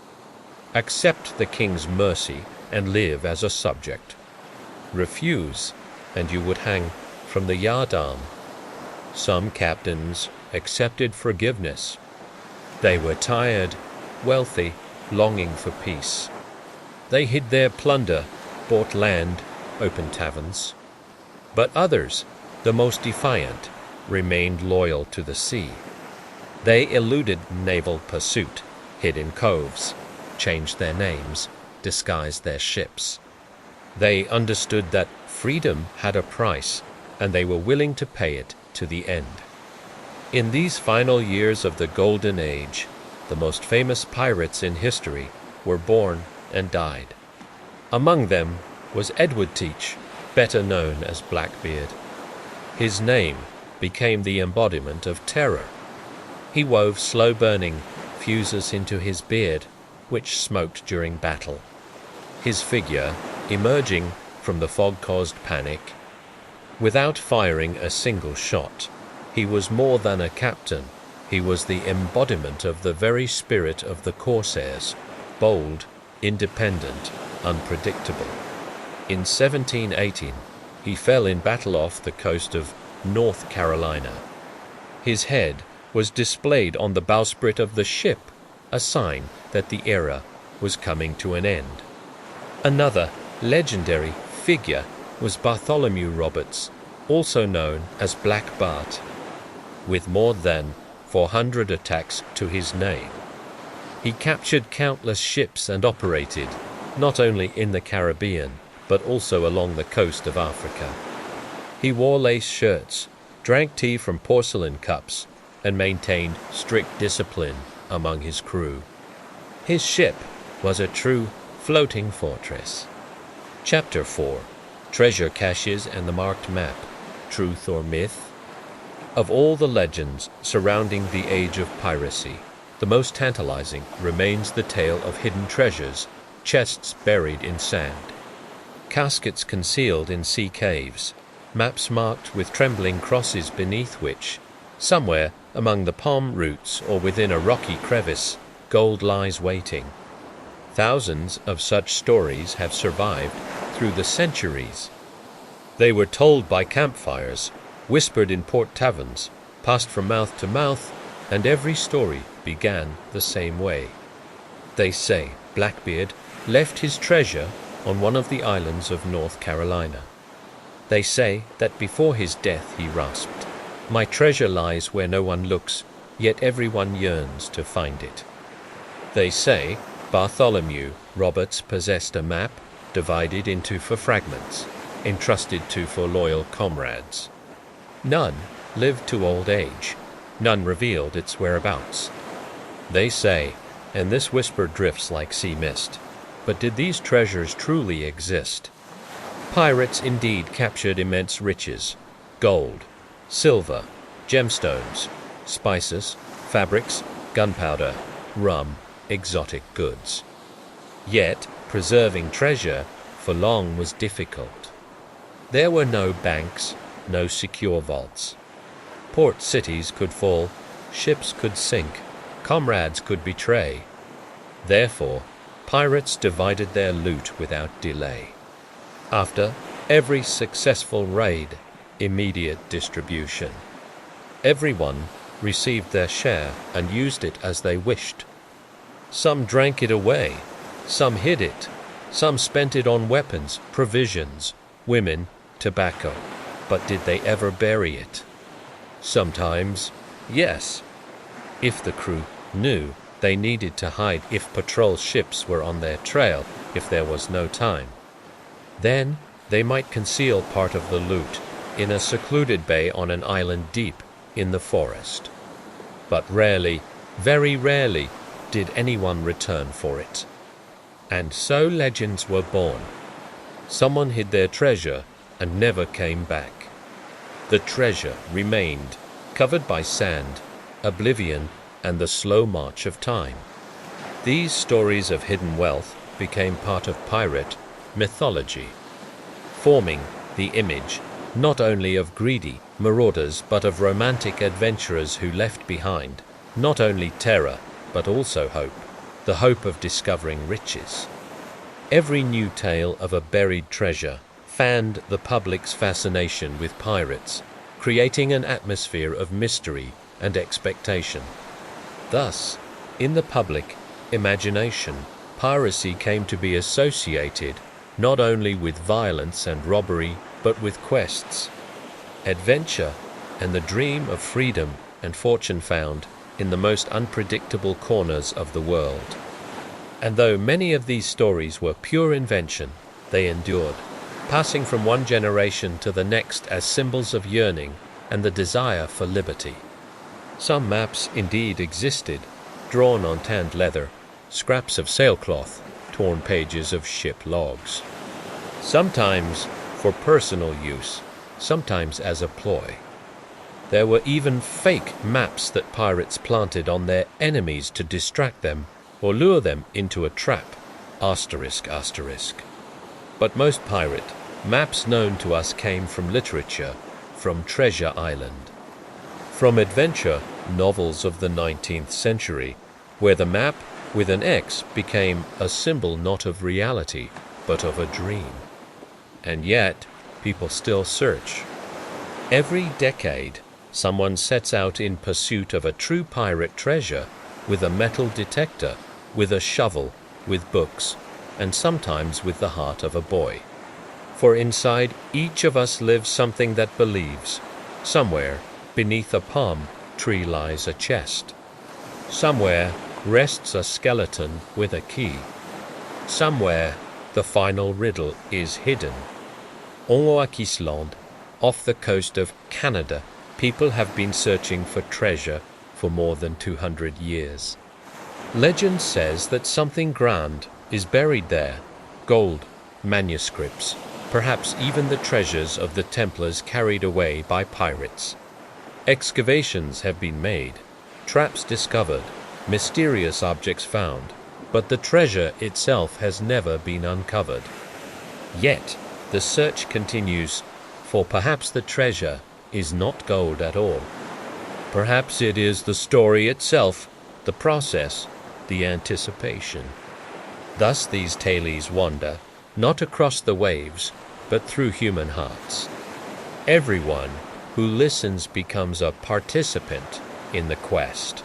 Accept the king's mercy and live as a subject. Refuse, and you would hang from the yardarm. Some captains accepted forgiveness. They were tired, wealthy, longing for peace. They hid their plunder, bought land, opened taverns. But others, the most defiant, remained loyal to the sea. They eluded naval pursuit, hid in coves, changed their names, disguised their ships. They understood that freedom had a price, and they were willing to pay it to the end. In these final years of the Golden Age, the most famous pirates in history were born and died. Among them was Edward Teach, better known as Blackbeard. His name became the embodiment of terror. He wove slow-burning fuses into his beard, which smoked during battle. his figure emerging from the fog-caused panic. Without firing a single shot, he was more than a captain. He was the embodiment of the very spirit of the Corsairs, bold, independent, unpredictable. In 1718, he fell in battle off the coast of North Carolina. His head was displayed on the bowsprit of the ship, a sign that the era was coming to an end. Another legendary figure was Bartholomew Roberts, also known as Black Bart, with more than 400 attacks to his name. He captured countless ships and operated not only in the Caribbean, but also along the coast of Africa. He wore lace shirts, drank tea from porcelain cups, and maintained strict discipline among his crew. His ship was a true floating fortress. Chapter 4. Treasure Caches and the Marked Map, Truth or Myth? Of all the legends surrounding the age of piracy, the most tantalizing remains the tale of hidden treasures, chests buried in sand, caskets concealed in sea caves, maps marked with trembling crosses beneath which, somewhere among the palm roots or within a rocky crevice, gold lies waiting. Thousands of such stories have survived through the centuries. They were told by campfires, whispered in port taverns, passed from mouth to mouth, and every story began the same way. They say Blackbeard left his treasure on one of the islands of North Carolina. They say that before his death he rasped, "My treasure lies where no one looks, yet everyone yearns to find it." They say Bartholomew Roberts possessed a map divided into 4 fragments, entrusted to 4 loyal comrades. None lived to old age. None revealed its whereabouts. They say, and this whisper drifts like sea mist, but did these treasures truly exist? Pirates indeed captured immense riches: gold, silver, gemstones, spices, fabrics, gunpowder, rum, exotic goods. Yet preserving treasure for long was difficult. There were no banks, no secure vaults. Port cities could fall, ships could sink, comrades could betray. Therefore, pirates divided their loot without delay. After every successful raid, immediate distribution. Everyone received their share and used it as they wished. Some drank it away, some hid it, some spent it on weapons, provisions, women, tobacco. But did they ever bury it? Sometimes, yes. If the crew knew they needed to hide, if patrol ships were on their trail, if there was no time, then they might conceal part of the loot in a secluded bay on an island deep in the forest. But rarely, very rarely, did anyone return for it. And so legends were born. Someone hid their treasure and never came back. The treasure remained, covered by sand, oblivion, and the slow march of time. These stories of hidden wealth became part of pirate mythology, forming the image not only of greedy marauders but of romantic adventurers who left behind not only terror but also hope, the hope of discovering riches. Every new tale of a buried treasure fanned the public's fascination with pirates, creating an atmosphere of mystery and expectation. Thus, in the public imagination, piracy came to be associated not only with violence and robbery, but with quests, adventure, and the dream of freedom and fortune found in the most unpredictable corners of the world. And though many of these stories were pure invention, they endured, passing from one generation to the next as symbols of yearning and the desire for liberty. Some maps indeed existed, drawn on tanned leather, scraps of sailcloth, torn pages of ship logs. Sometimes for personal use, sometimes as a ploy. There were even fake maps that pirates planted on their enemies to distract them or lure them into a trap, asterisk asterisk. But most pirate maps known to us came from literature, from Treasure Island, from adventure novels of the 19th century, where the map with an X became a symbol not of reality, but of a dream. And yet, people still search. Every decade, someone sets out in pursuit of a true pirate treasure with a metal detector, with a shovel, with books, and sometimes with the heart of a boy. For inside each of us lives something that believes. Somewhere, beneath a palm tree lies a chest. Somewhere rests a skeleton with a key. Somewhere, the final riddle is hidden. En Iceland, off the coast of Canada, people have been searching for treasure for more than 200 years. Legend says that something grand is buried there: gold, manuscripts, perhaps even the treasures of the Templars carried away by pirates. Excavations have been made, traps discovered, mysterious objects found, but the treasure itself has never been uncovered. Yet, the search continues, for perhaps the treasure is not gold at all. Perhaps it is the story itself, the process, the anticipation. Thus these tales wander, not across the waves, but through human hearts. Everyone who listens becomes a participant in the quest.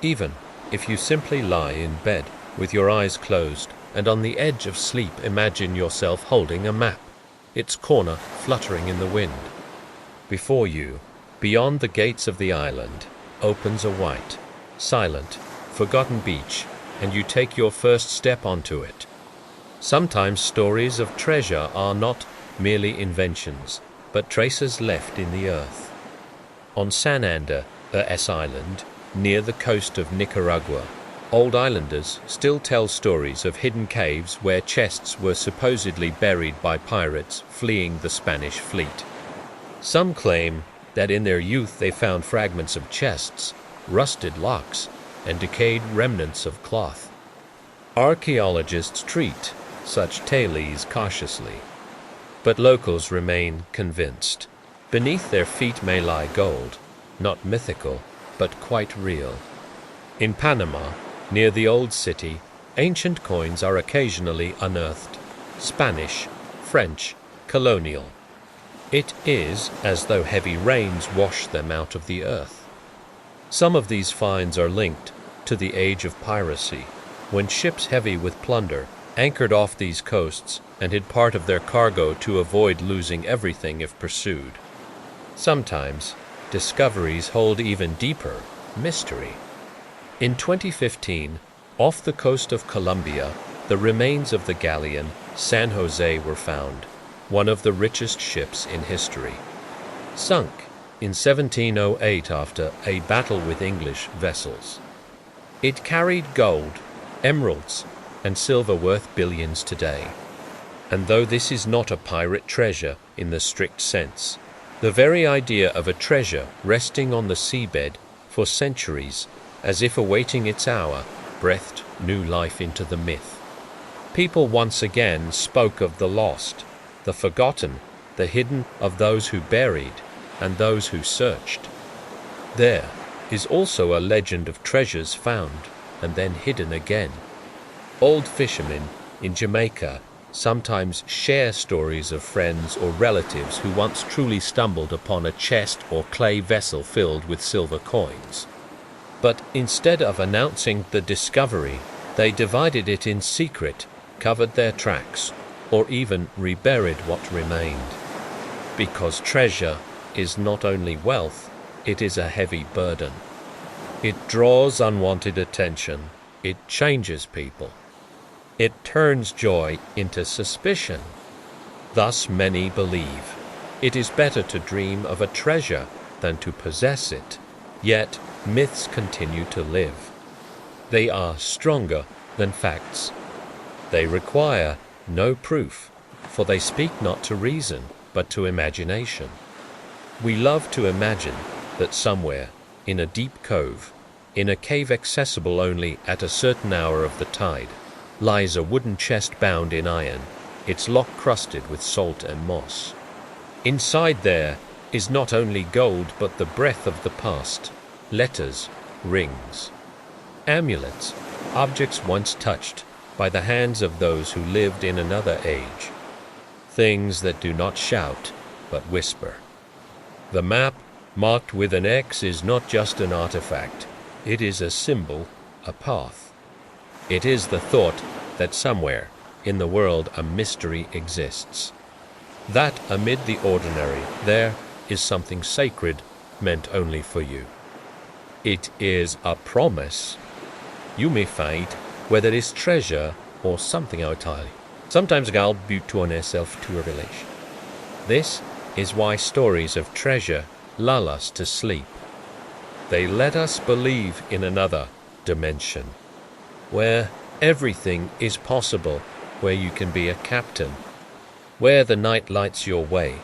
Even if you simply lie in bed with your eyes closed and on the edge of sleep imagine yourself holding a map, its corner fluttering in the wind. Before you, beyond the gates of the island, opens a white, silent, forgotten beach, and you take your first step onto it. Sometimes stories of treasure are not merely inventions, but traces left in the earth. On San Andrés Island, near the coast of Nicaragua, old islanders still tell stories of hidden caves where chests were supposedly buried by pirates fleeing the Spanish fleet. Some claim that in their youth they found fragments of chests, rusted locks, and decayed remnants of cloth. Archaeologists treat such tales cautiously, but locals remain convinced. Beneath their feet may lie gold, not mythical, but quite real. In Panama, near the old city, ancient coins are occasionally unearthed, Spanish, French, colonial. It is as though heavy rains wash them out of the earth. Some of these finds are linked to the age of piracy, when ships heavy with plunder anchored off these coasts and hid part of their cargo to avoid losing everything if pursued. Sometimes, discoveries hold even deeper mystery. In 2015, off the coast of Colombia, the remains of the galleon San Jose were found, one of the richest ships in history. Sunk in 1708 after a battle with English vessels. It carried gold, emeralds, and silver worth billions today. And though this is not a pirate treasure in the strict sense, the very idea of a treasure resting on the seabed for centuries, as if awaiting its hour, breathed new life into the myth. People once again spoke of the lost, the forgotten, the hidden, of those who buried and those who searched. There is also a legend of treasures found and then hidden again. Old fishermen in Jamaica sometimes share stories of friends or relatives who once truly stumbled upon a chest or clay vessel filled with silver coins. But instead of announcing the discovery, they divided it in secret, covered their tracks, or even reburied what remained. Because treasure is not only wealth, it is a heavy burden. It draws unwanted attention. It changes people. It turns joy into suspicion. Thus many believe. It is better to dream of a treasure than to possess it. Yet myths continue to live. They are stronger than facts. They require no proof, for they speak not to reason, but to imagination. We love to imagine that somewhere, in a deep cove, in a cave accessible only at a certain hour of the tide, lies a wooden chest bound in iron, its lock crusted with salt and moss. Inside there is not only gold but the breath of the past, letters, rings, amulets, objects once touched by the hands of those who lived in another age, things that do not shout but whisper. The map, marked with an X, is not just an artifact. It is a symbol, a path. It is the thought that somewhere in the world a mystery exists. That amid the ordinary there is something sacred meant only for you. It is a promise. You may find whether it's treasure or something entirely. Sometimes gal butuone self to a relation. This is why stories of treasure lull us to sleep. They let us believe in another dimension, where everything is possible, where you can be a captain, where the night lights your way,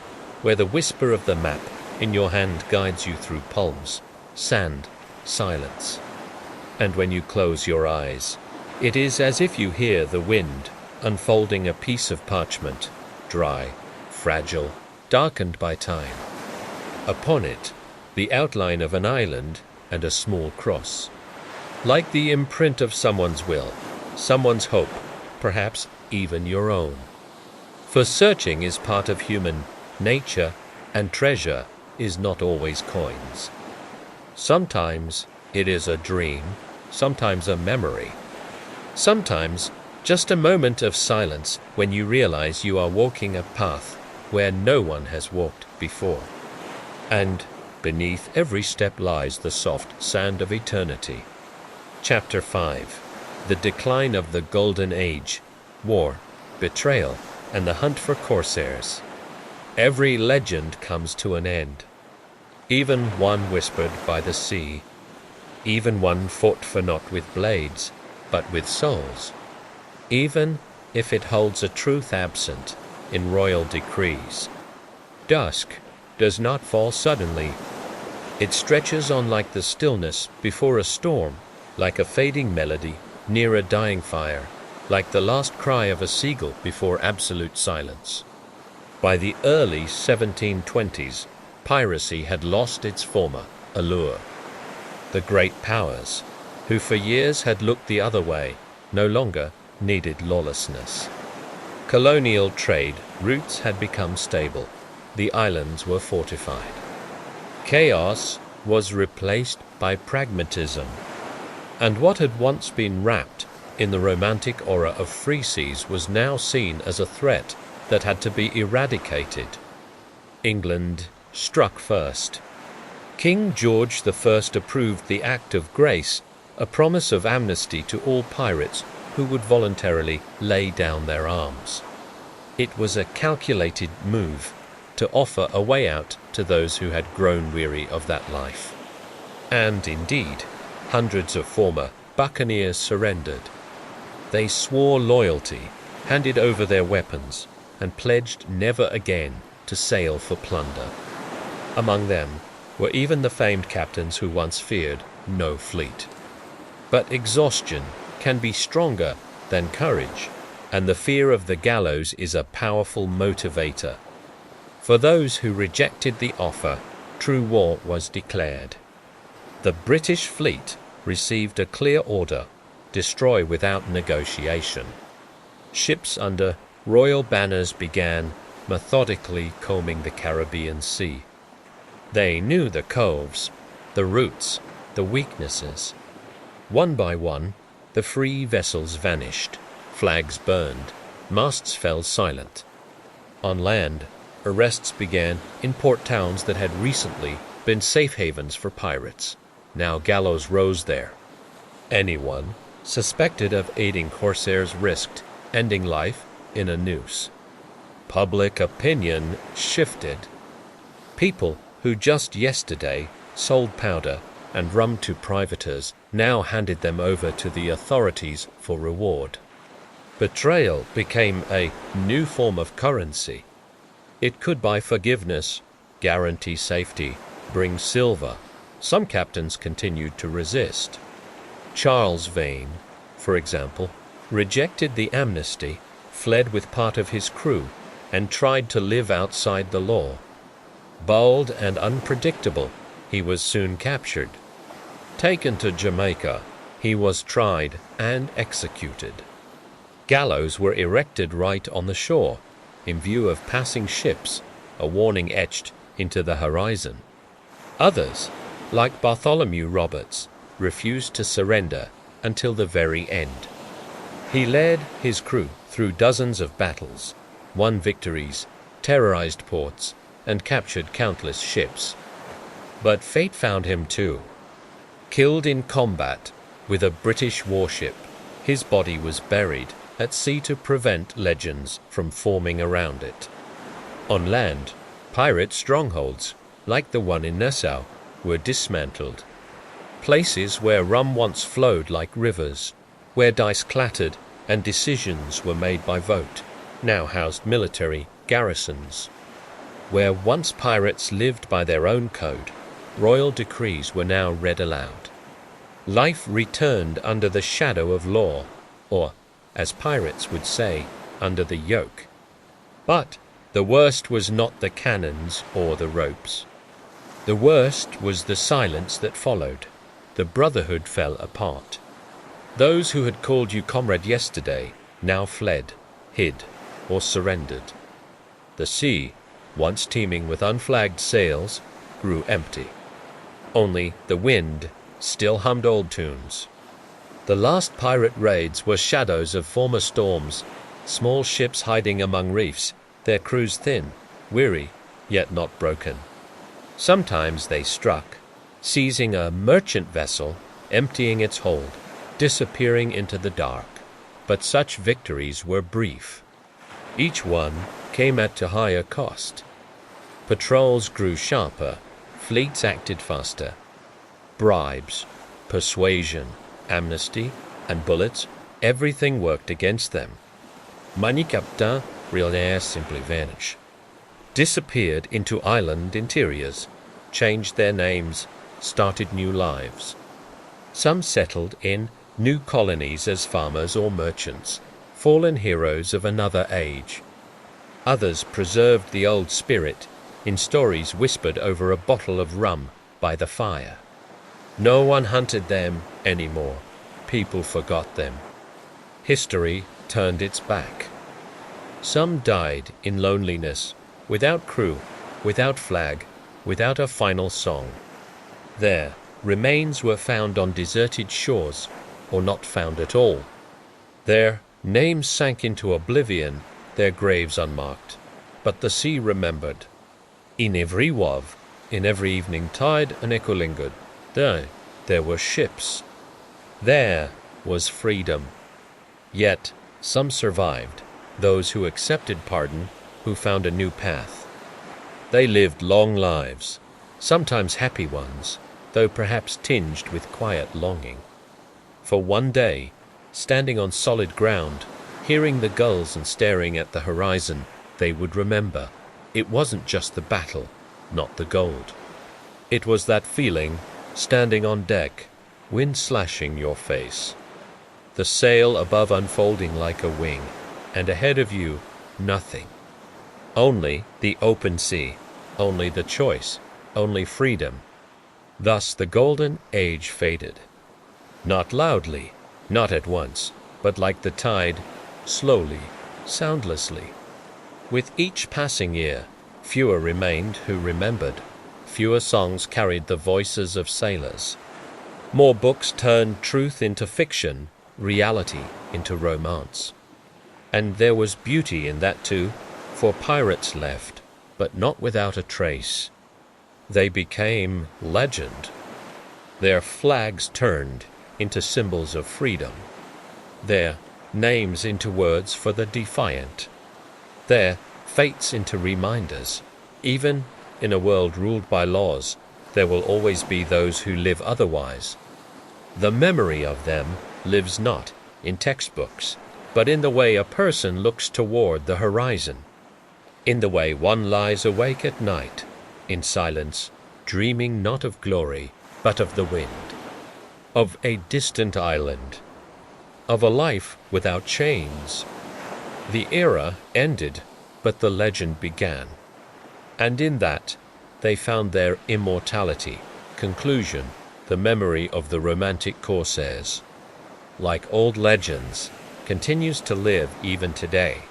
where the whisper of the map in your hand guides you through palms, sand, silence. And when you close your eyes, it is as if you hear the wind unfolding a piece of parchment, dry, fragile, darkened by time. Upon it, the outline of an island and a small cross, like the imprint of someone's will, someone's hope, perhaps even your own. For searching is part of human nature, and treasure is not always coins. Sometimes it is a dream, sometimes a memory, sometimes just a moment of silence when you realize you are walking a path where no one has walked before. And beneath every step lies the soft sand of eternity. Chapter 5. The Decline of the Golden Age, War, Betrayal, and the Hunt for Corsairs. Every legend comes to an end. Even one whispered by the sea. Even one fought for not with blades, but with souls. Even if it holds a truth absent in royal decrees. Dusk does not fall suddenly. It stretches on like the stillness before a storm, like a fading melody near a dying fire, like the last cry of a seagull before absolute silence. By the early 1720s, piracy had lost its former allure. The great powers, who for years had looked the other way, no longer needed lawlessness. Colonial trade routes had become stable. The islands were fortified. Chaos was replaced by pragmatism, and what had once been wrapped in the romantic aura of free seas was now seen as a threat that had to be eradicated. England struck first. King George I approved the Act of Grace, a promise of amnesty to all pirates who would voluntarily lay down their arms. It was a calculated move to offer a way out to those who had grown weary of that life. And indeed, hundreds of former buccaneers surrendered. They swore loyalty, handed over their weapons, and pledged never again to sail for plunder. Among them were even the famed captains who once feared no fleet. But exhaustion can be stronger than courage, and the fear of the gallows is a powerful motivator. For those who rejected the offer, true war was declared. The British fleet received a clear order: destroy without negotiation. Ships under royal banners began methodically combing the Caribbean Sea. They knew the coves, the routes, the weaknesses. One by one, the free vessels vanished, flags burned, masts fell silent. On land, arrests began in port towns that had recently been safe havens for pirates. Now gallows rose there. Anyone suspected of aiding corsairs risked ending life in a noose. Public opinion shifted. People who just yesterday sold powder and rum to privateers now handed them over to the authorities for reward. Betrayal became a new form of currency. It could buy forgiveness, guarantee safety, bring silver. Some captains continued to resist. Charles Vane, for example, rejected the amnesty, fled with part of his crew, and tried to live outside the law. Bold and unpredictable, he was soon captured. Taken to Jamaica, he was tried and executed. Gallows were erected right on the shore, in view of passing ships, a warning etched into the horizon. Others, like Bartholomew Roberts, refused to surrender until the very end. He led his crew through dozens of battles, won victories, terrorized ports, and captured countless ships. But fate found him too. Killed in combat with a British warship, his body was buried at sea to prevent legends from forming around it. On land, pirate strongholds, like the one in Nassau, were dismantled. Places where rum once flowed like rivers, where dice clattered and decisions were made by vote, now housed military garrisons. Where once pirates lived by their own code, royal decrees were now read aloud. Life returned under the shadow of law, or, as pirates would say, under the yoke. But the worst was not the cannons or the ropes. The worst was the silence that followed. The brotherhood fell apart. Those who had called you comrade yesterday now fled, hid, or surrendered. The sea, once teeming with unflagged sails, grew empty. Only the wind still hummed old tunes. The last pirate raids were shadows of former storms, small ships hiding among reefs, their crews thin, weary, yet not broken. Sometimes they struck, seizing a merchant vessel, emptying its hold, disappearing into the dark. But such victories were brief. Each one came at a higher cost. Patrols grew sharper, fleets acted faster. Bribes, persuasion, amnesty, and bullets, everything worked against them. Many captains rien simply vanished, disappeared into island interiors, changed their names, started new lives. Some settled in new colonies as farmers or merchants, fallen heroes of another age. Others preserved the old spirit in stories whispered over a bottle of rum by the fire. No one hunted them anymore. People forgot them. History turned its back. Some died in loneliness, without crew, without flag, without a final song. Their remains were found on deserted shores, or not found at all. Their names sank into oblivion, their graves unmarked. But the sea remembered. In every wave, in every evening tide and echo lingered. There were ships. There was freedom. Yet some survived, those who accepted pardon, who found a new path. They lived long lives, sometimes happy ones, though perhaps tinged with quiet longing. For one day, standing on solid ground, hearing the gulls and staring at the horizon, they would remember it wasn't just the battle, not the gold. It was that feeling, standing on deck, wind slashing your face. The sail above unfolding like a wing, and ahead of you, nothing. Only the open sea, only the choice, only freedom. Thus the golden age faded. Not loudly, not at once, but like the tide, slowly, soundlessly. With each passing year, fewer remained who remembered. Fewer songs carried the voices of sailors. More books turned truth into fiction, reality into romance. And there was beauty in that too, for pirates left, but not without a trace. They became legend. Their flags turned into symbols of freedom. Their names into words for the defiant. Their fates into reminders. Even in a world ruled by laws, there will always be those who live otherwise. The memory of them lives not in textbooks, but in the way a person looks toward the horizon, in the way one lies awake at night, in silence, dreaming not of glory, but of the wind, of a distant island. of a life without chains. The era ended, but the legend began. And in that, they found their immortality, conclusion, the memory of the romantic corsairs. Like old legends, continues to live even today.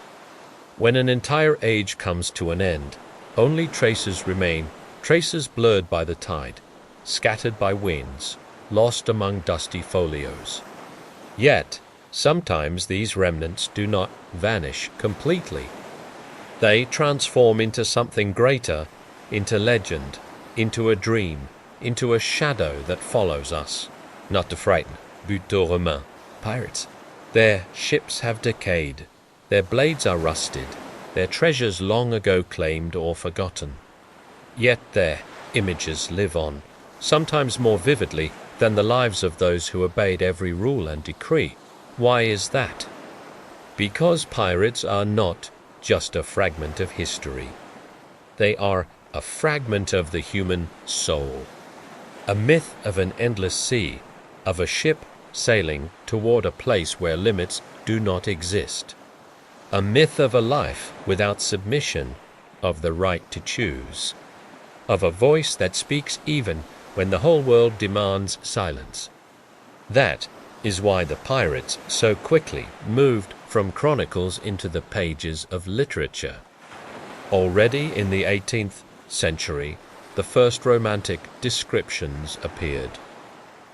When an entire age comes to an end, only traces remain, traces blurred by the tide, scattered by winds, lost among dusty folios. Yet, sometimes these remnants do not vanish completely. They transform into something greater, into legend, into a dream, into a shadow that follows us. Not to frighten, buteaux romains, pirates. Their ships have decayed, their blades are rusted, their treasures long ago claimed or forgotten. Yet their images live on, sometimes more vividly than the lives of those who obeyed every rule and decree. Why is that? Because pirates are not just a fragment of history. They are a fragment of the human soul. A myth of an endless sea, of a ship sailing toward a place where limits do not exist. A myth of a life without submission, of the right to choose. Of a voice that speaks even when the whole world demands silence. That is why the pirates so quickly moved from chronicles into the pages of literature. Already in the 18th century, the first romantic descriptions appeared.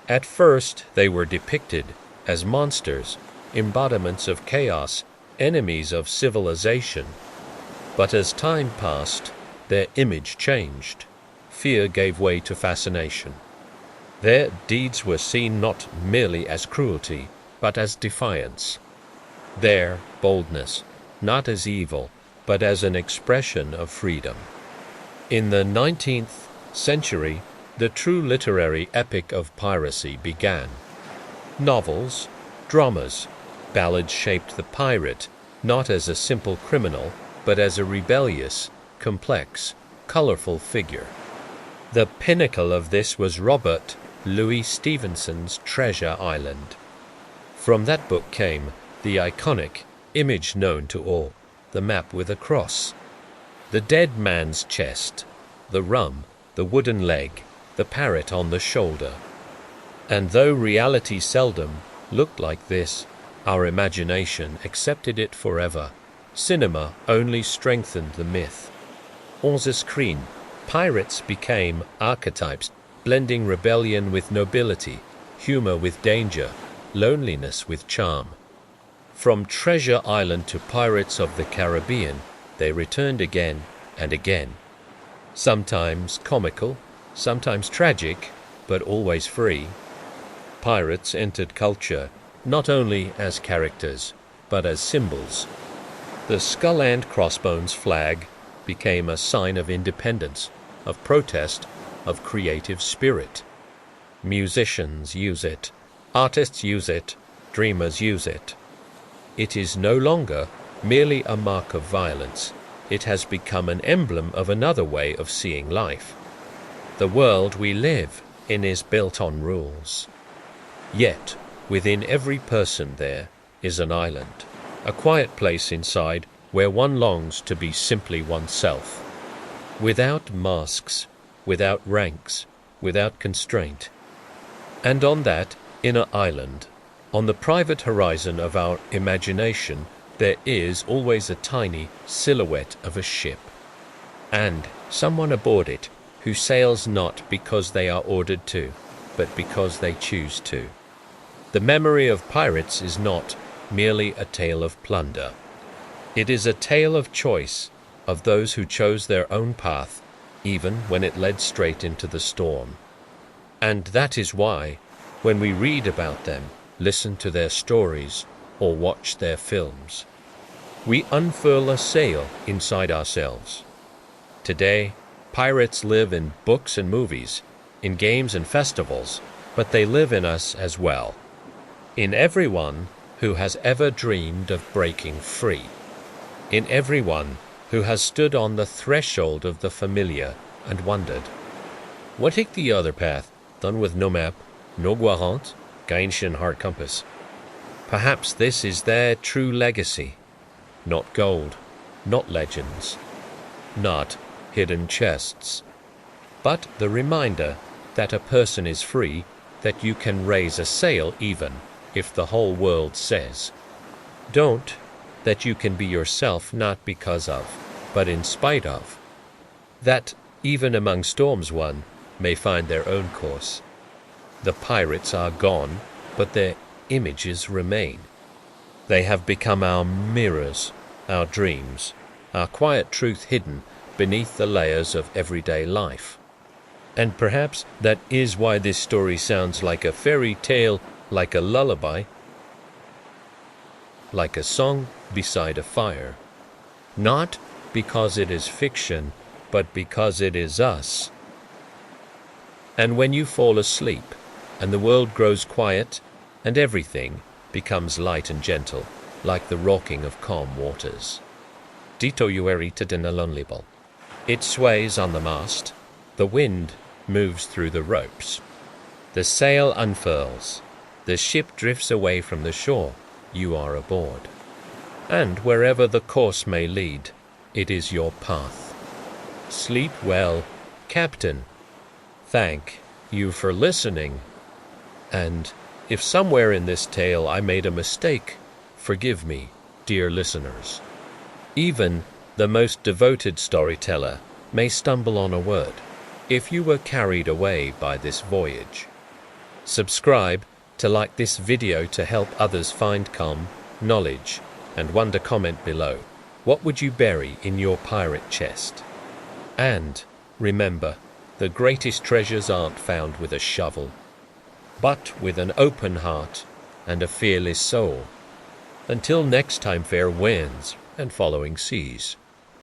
At first, they were depicted as monsters, embodiments of chaos, enemies of civilization. But as time passed, their image changed. Fear gave way to fascination. Their deeds were seen not merely as cruelty, but as defiance. Their boldness, not as evil, but as an expression of freedom. In the 19th century, the true literary epic of piracy began. Novels, dramas, ballads shaped the pirate, not as a simple criminal, but as a rebellious, complex, colorful figure. The pinnacle of this was Robert Louis Stevenson's Treasure Island. From that book came the iconic image known to all, the map with a cross, the dead man's chest, the rum, the wooden leg, the parrot on the shoulder. And though reality seldom looked like this, our imagination accepted it forever. Cinema only strengthened the myth. On the screen, pirates became archetypes, blending rebellion with nobility, humor with danger, loneliness with charm. From Treasure Island to Pirates of the Caribbean, they returned again and again. Sometimes comical, sometimes tragic, but always free. Pirates entered culture not only as characters, but as symbols. The skull and crossbones flag became a sign of independence, of protest, of creative spirit. Musicians use it, artists use it, dreamers use it. It is no longer merely a mark of violence. It has become an emblem of another way of seeing life. The world we live in is built on rules. Yet, within every person there is an island, a quiet place inside where one longs to be simply oneself. Without masks, without ranks, without constraint. And on that inner island, on the private horizon of our imagination, there is always a tiny silhouette of a ship, and someone aboard it who sails not because they are ordered to, but because they choose to. The memory of pirates is not merely a tale of plunder. It is a tale of choice, of those who chose their own path, even when it led straight into the storm. And that is why, when we read about them, listen to their stories, or watch their films, we unfurl a sail inside ourselves. Today, pirates live in books and movies, in games and festivals, but they live in us as well. In everyone who has ever dreamed of breaking free. In everyone who has stood on the threshold of the familiar and wondered, what take the other path, done with no map, no guarant, Gaintian hard compass? Perhaps this is their true legacy. Not gold, not legends, not hidden chests, but the reminder that a person is free, that you can raise a sail even if the whole world says don't, that you can be yourself not because of, but in spite of, that even among storms one may find their own course. The pirates are gone, but their images remain. They have become our mirrors, our dreams, our quiet truth hidden beneath the layers of everyday life. And perhaps that is why this story sounds like a fairy tale, like a lullaby, like a song beside a fire. Not because it is fiction, but because it is us. And when you fall asleep, and the world grows quiet, and everything becomes light and gentle, like the rocking of calm waters. Dito yuerita dinalonlibol. It sways on the mast, the wind moves through the ropes. The sail unfurls, the ship drifts away from the shore, you are aboard. And wherever the course may lead, it is your path. Sleep well, Captain. Thank you for listening. And if somewhere in this tale I made a mistake, forgive me, dear listeners. Even the most devoted storyteller may stumble on a word. If you were carried away by this voyage, subscribe to like this video to help others find calm, knowledge, and wonder. Comment below. What would you bury in your pirate chest? And remember, the greatest treasures aren't found with a shovel, but with an open heart and a fearless soul. Until next time, fair winds and following seas.